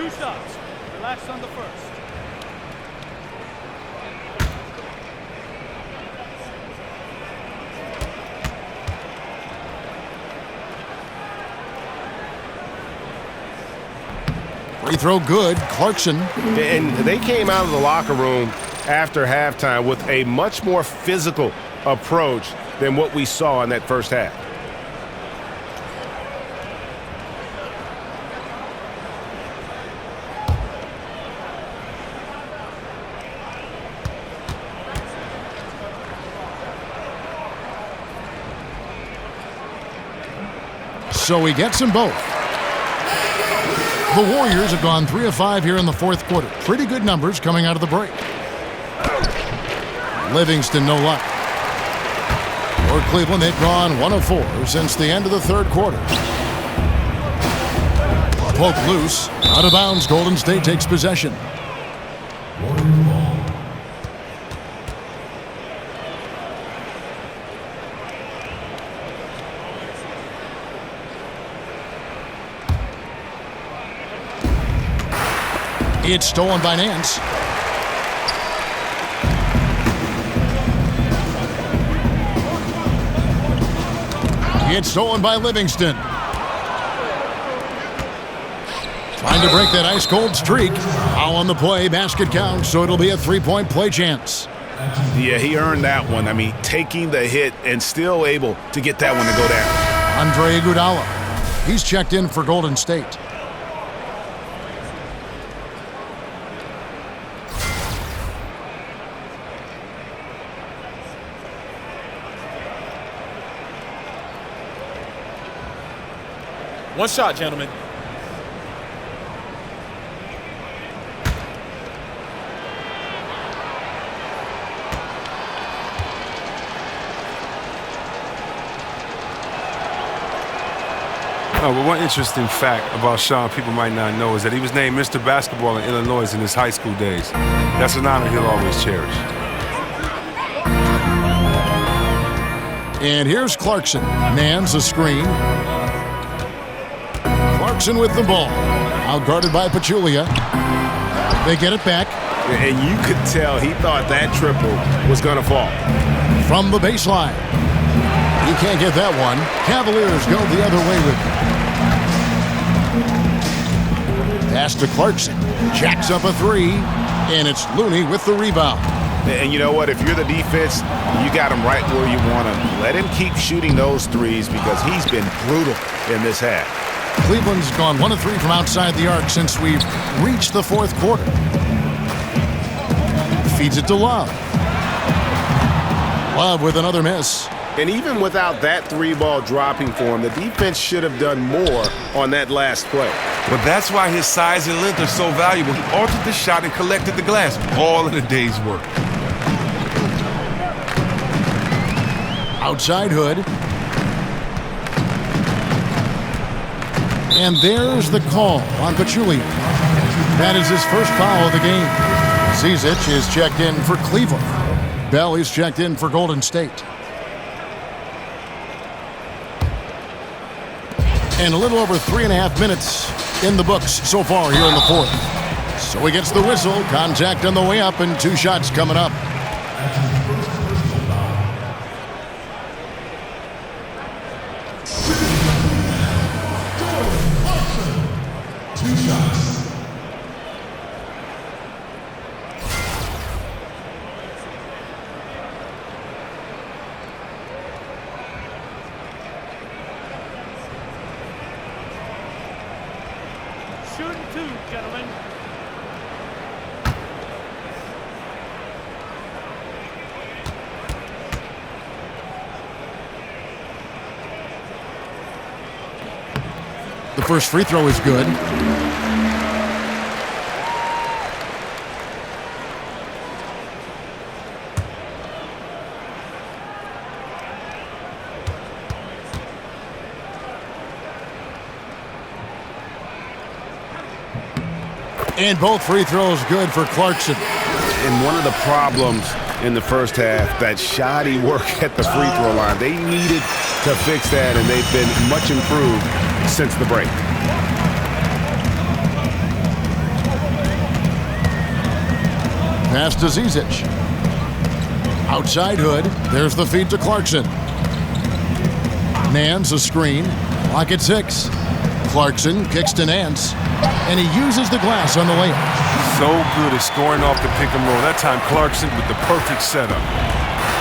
2 shots. Relax on the first. Free throw good. Clarkson. And they came out of the locker room after halftime with a much more physical approach than what we saw in that first half. So he gets them both. The Warriors have gone 3 of 5 here in the fourth quarter. Pretty good numbers coming out of the break. Livingston, no luck. For Cleveland, they've gone 1 of 4 since the end of the third quarter. Poke loose. Out of bounds. Golden State takes possession. It's stolen by Nance. It's stolen by Livingston. Trying to break that ice-cold streak. Foul on the play. Basket counts, so it'll be a 3-point play chance. Yeah, he earned that one. I mean, taking the hit and still able to get that one to go down. Andre Iguodala. He's checked in for Golden State. One shot, gentlemen. But one interesting fact about Sean people might not know is that he was named Mr. Basketball in Illinois in his high school days. That's an honor he'll always cherish. And here's Clarkson. Mans a screen. Clarkson with the ball. Out guarded by Pachulia. They get it back. And you could tell he thought that triple was going to fall. From the baseline. You can't get that one. Cavaliers go the other way with it. Pass to Clarkson. Jacks up a 3. And it's Looney with the rebound. And you know what? If you're the defense, you got him right where you want him. Let him keep shooting those threes because he's been brutal in this half. Cleveland's gone 1 of 3 from outside the arc since we've reached the fourth quarter. Feeds it to Love. Love with another miss. And even without that 3-ball dropping for him, the defense should have done more on that last play. But that's why his size and length are so valuable. He altered the shot and collected the glass, all in a day's work. Outside Hood. And there's the call on Pachulia. That is his first foul of the game. Zizic is checked in for Cleveland. Bell is checked in for Golden State. And a little over 3.5 minutes in the books so far here in the fourth. So he gets the whistle. Contact on the way up and 2 shots coming up. Shooting 2, gentlemen. The first free throw is good. And both free throws good for Clarkson. And one of the problems in the first half, that shoddy work at the free throw line. They needed to fix that, and they've been much improved since the break. Pass to Zizic. Outside Hood. There's the feed to Clarkson. Nance a screen. Clock at 6. Clarkson kicks to Nance. And he uses the glass on the layup. So good at scoring off the pick and roll. That time Clarkson with the perfect setup.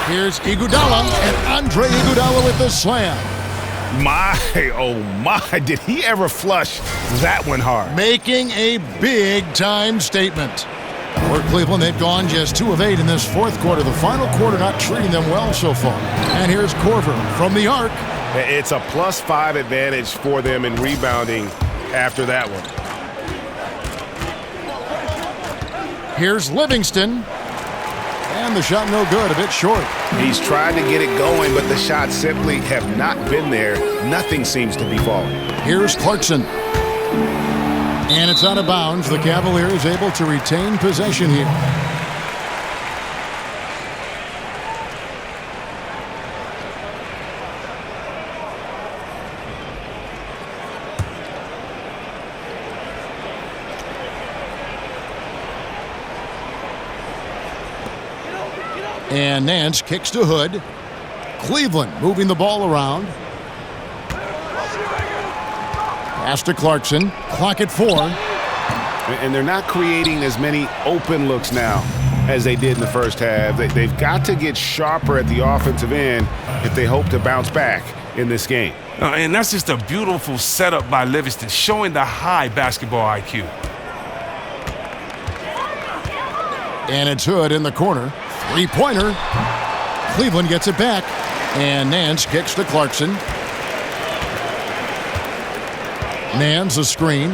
Here's Iguodala, and Andre Iguodala with the slam. Oh my, did he ever flush that one hard? Making a big-time statement. For Cleveland, they've gone just 2 of 8 in this fourth quarter. The final quarter not treating them well so far. And here's Korver from the arc. It's a +5 advantage for them in rebounding after that one. Here's Livingston. And the shot no good, a bit short. He's tried to get it going, but the shots simply have not been there. Nothing seems to be falling. Here's Clarkson. And it's out of bounds. The Cavaliers able to retain possession here. And Nance kicks to Hood. Cleveland moving the ball around. Pass to Clarkson. Clock at 4. And they're not creating as many open looks now as they did in the first half. They've got to get sharper at the offensive end if they hope to bounce back in this game. And that's just a beautiful setup by Livingston, showing the high basketball IQ. And it's Hood in the corner. Three-pointer. Cleveland gets it back. And Nance kicks to Clarkson. Nance a screen.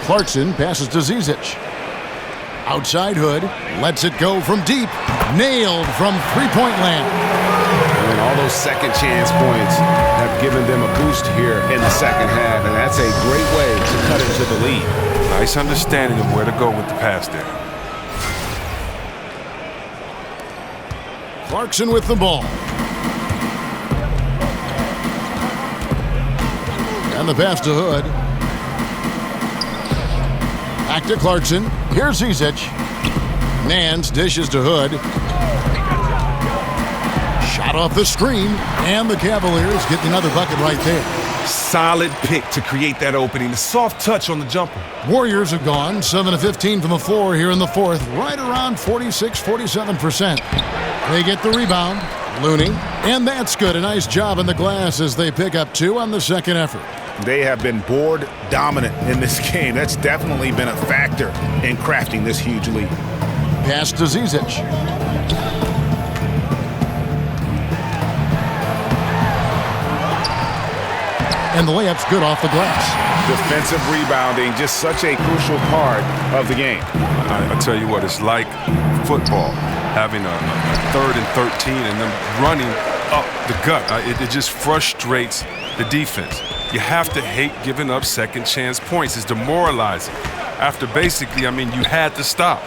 Clarkson passes to Zizic. Outside Hood. Lets it go from deep. Nailed from three-point land. And all those second chance points have given them a boost here in the second half. And that's a great way to cut into the lead. Nice understanding of where to go with the pass there. Clarkson with the ball. And the pass to Hood. Back to Clarkson. Here's Zizic. Nance dishes to Hood. Shot off the screen. And the Cavaliers get another bucket right there. Solid pick to create that opening. The soft touch on the jumper. Warriors have gone 7 of 15 from the floor here in the fourth. Right around 46-47%. They get the rebound. Looney. And that's good. A nice job in the glass as they pick up 2 on the second effort. They have been board dominant in this game. That's definitely been a factor in crafting this huge lead. Pass to Zizic. And the layup's good off the glass. Defensive rebounding, just such a crucial part of the game. I tell you what, it's like football, having a 3rd and 13 and them running up the gut. It just frustrates the defense. You have to hate giving up second chance points. It's demoralizing. After basically, you had to stop.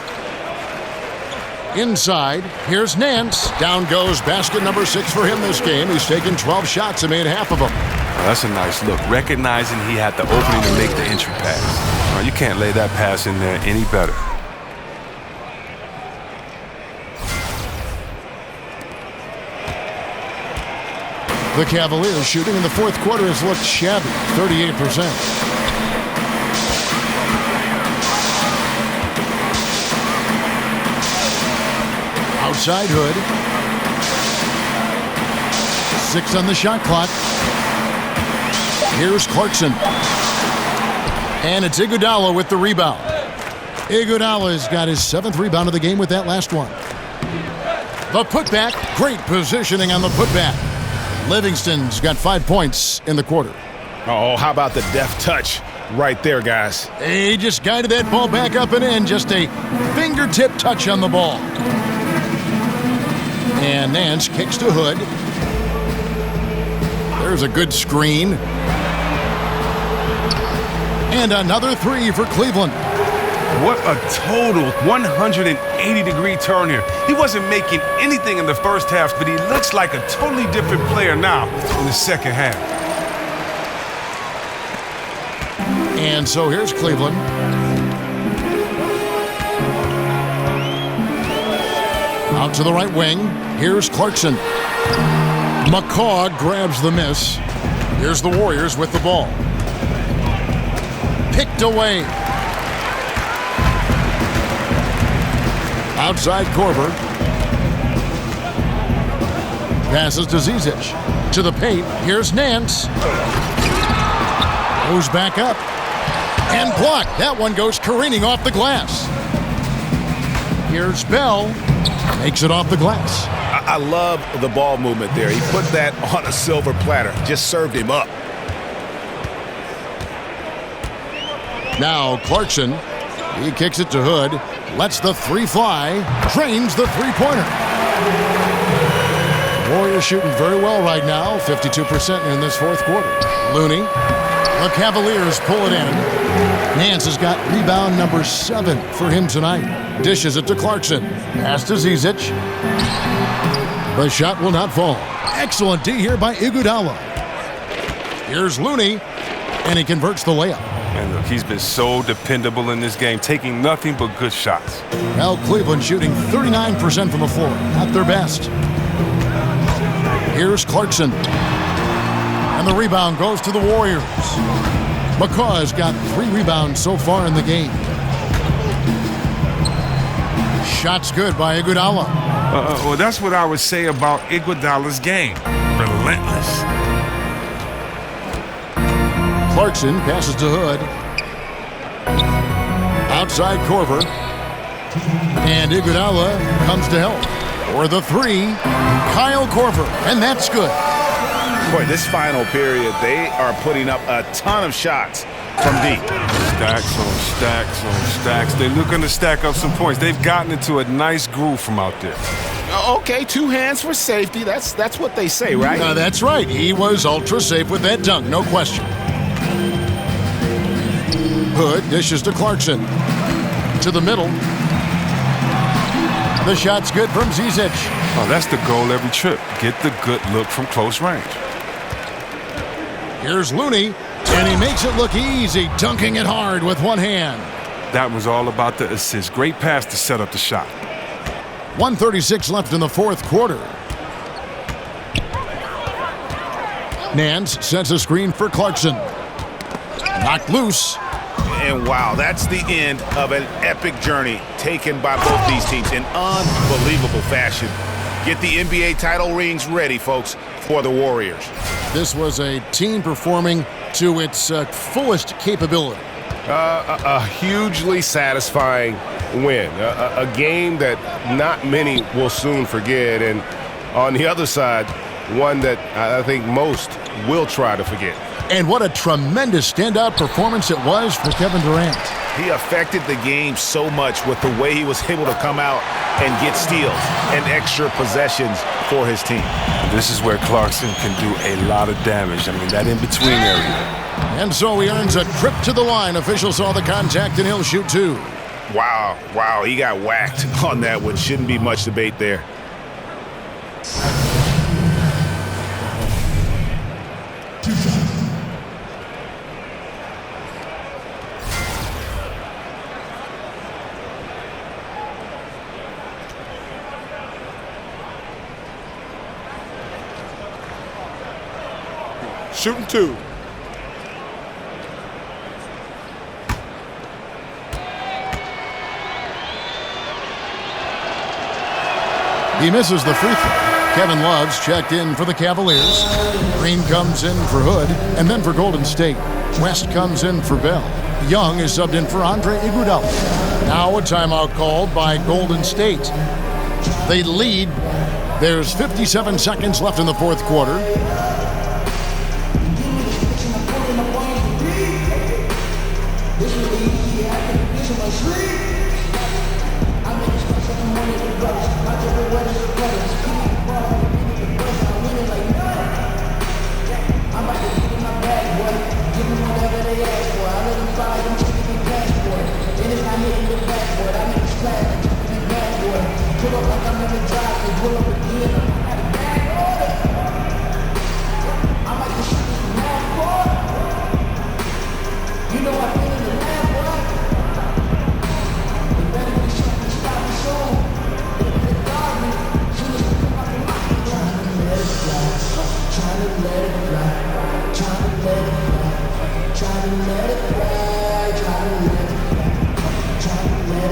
Inside, here's Nance. Down goes basket number 6 for him this game. He's taken 12 shots and made half of them. That's a nice look, recognizing he had the opening to make the entry pass. You can't lay that pass in there any better. The Cavaliers shooting in the fourth quarter has looked shabby, 38%. Outside Hood. 6 on the shot clock. Here's Clarkson. And it's Iguodala with the rebound. Iguodala's got his 7th rebound of the game with that last one. The putback, great positioning on the putback. Livingston's got 5 points in the quarter. Oh, how about the deft touch right there, guys? He just guided that ball back up and in. Just a fingertip touch on the ball. And Nance kicks to Hood. There's a good screen. And another 3 for Cleveland. What a total 180-degree turn here. He wasn't making anything in the first half, but he looks like a totally different player now in the second half. And so here's Cleveland. Out to the right wing. Here's Clarkson. McCaw grabs the miss. Here's the Warriors with the ball. Picked away. Outside Korver. Passes to Zizic. To the paint. Here's Nance. Goes back up. And blocked. That one goes careening off the glass. Here's Bell. Makes it off the glass. I love the ball movement there. He put that on a silver platter. Just served him up. Now Clarkson. He kicks it to Hood. Lets the three fly. Drains the three-pointer. Warriors shooting very well right now. 52% in this fourth quarter. Looney. The Cavaliers pull it in. Nance has got rebound number 7 for him tonight. Dishes it to Clarkson. Pass to Zizic. The shot will not fall. Excellent D here by Iguodala. Here's Looney, and he converts the layup. And look, he's been so dependable in this game, taking nothing but good shots. Now Cleveland shooting 39% from the floor, at their best. Here's Clarkson. And the rebound goes to the Warriors. McCaw has got 3 rebounds so far in the game. Shot's good by Iguodala. Well, that's what I would say about Iguodala's game. Relentless. Clarkson passes to Hood. Outside Korver. And Iguodala comes to help. For the 3, Kyle Korver. And that's good. Boy, this final period, they are putting up a ton of shots from deep. Stacks on stacks on stacks. They're looking to stack up some points. They've gotten into a nice groove from out there. Okay, 2 hands for safety. That's what they say, right? That's right. He was ultra safe with that dunk, no question. Hood dishes to Clarkson. To the middle. The shot's good from Zizic. Oh, that's the goal every trip. Get the good look from close range. Here's Looney, and he makes it look easy, dunking it hard with one hand. That was all about the assist. Great pass to set up the shot. 1:36 left in the fourth quarter. Nance sets a screen for Clarkson. Knocked loose. And wow, that's the end of an epic journey taken by both these teams in unbelievable fashion. Get the NBA title rings ready, folks, for the Warriors. This was a team performing to its fullest capability. A hugely satisfying win. A game that not many will soon forget. And on the other side, one that I think most will try to forget. And what a tremendous standout performance it was for Kevin Durant. He affected the game so much with the way he was able to come out and get steals and extra possessions for his team. This is where Clarkson can do a lot of damage. I mean, that in-between area. And so he earns a trip to the line. Officials saw the contact, and he'll shoot 2. Wow, he got whacked on that one. Shouldn't be much debate there. Shooting 2. He misses the free throw. Kevin Love's checked in for the Cavaliers. Green comes in for Hood, and then for Golden State. West comes in for Bell. Young is subbed in for Andre Iguodala. Now a timeout called by Golden State. They lead. There's 57 seconds left in the fourth quarter.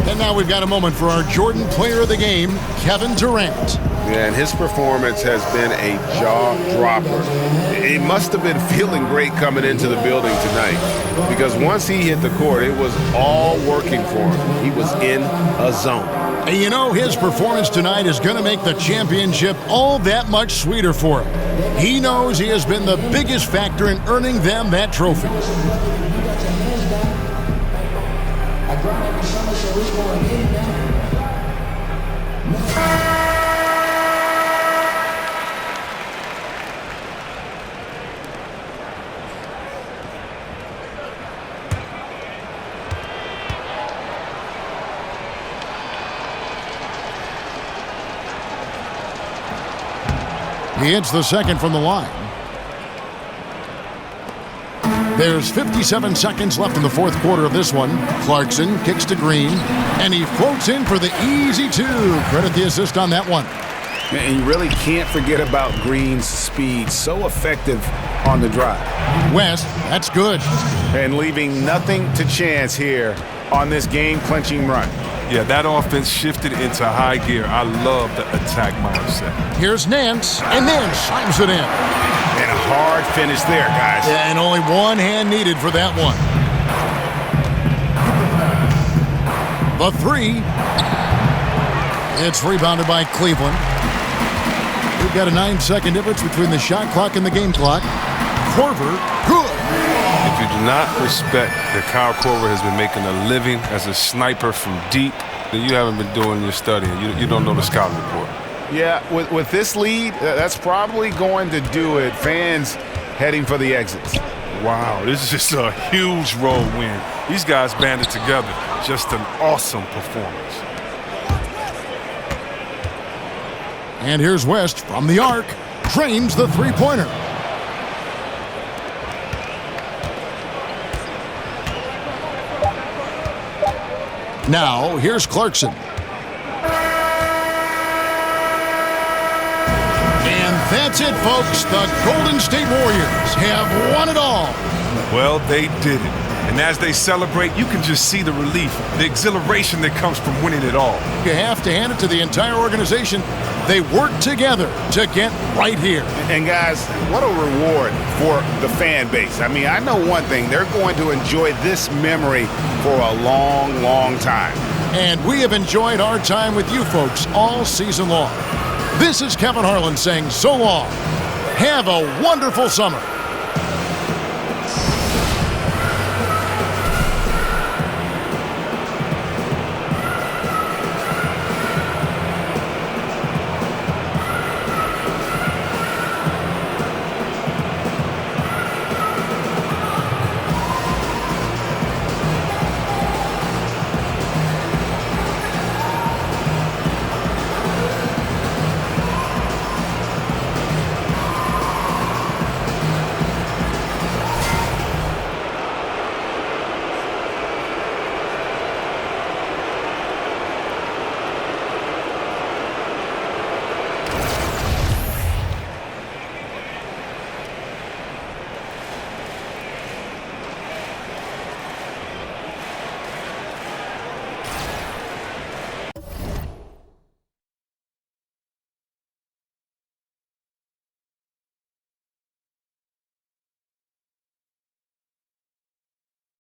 And now we've got a moment for our Jordan Player of the Game, Kevin Durant. Yeah, and his performance has been a jaw-dropper. He must have been feeling great coming into the building tonight, because once he hit the court, it was all working for him. He was in a zone. And you know, his performance tonight is going to make the championship all that much sweeter for him. He knows he has been the biggest factor in earning them that trophy. He hits the second from the line. There's 57 seconds left in the fourth quarter of this one. Clarkson kicks to Green, and he floats in for the easy two. Credit the assist on that one. And you really can't forget about Green's speed. So effective on the drive. West, that's good. And leaving nothing to chance here on this game-clinching run. Yeah, that offense shifted into high gear. I love the attack mindset. Here's Nance, and Nance slams it in. And a hard finish there, guys. Yeah, and only one hand needed for that one. The three. It's rebounded by Cleveland. We've got a 9-second difference between the shot clock and the game clock. Korver, good. If you do not respect that Kyle Korver has been making a living as a sniper from deep, then you haven't been doing your studying. You don't know the scouting report. Yeah, with this lead, that's probably going to do it. Fans heading for the exits. Wow, this is just a huge road win. These guys banded together. Just an awesome performance. And here's West from the arc. Drains the three-pointer. Now, here's Clarkson. And that's it, folks. The Golden State Warriors have won it all. Well, they did it. And as they celebrate, you can just see the relief, the exhilaration that comes from winning it all. You have to hand it to the entire organization. They worked together to get right here. And guys, what a reward for the fan base. I mean, I know one thing. They're going to enjoy this memory for a long, long time. And we have enjoyed our time with you folks all season long. This is Kevin Harlan saying so long. Have a wonderful summer.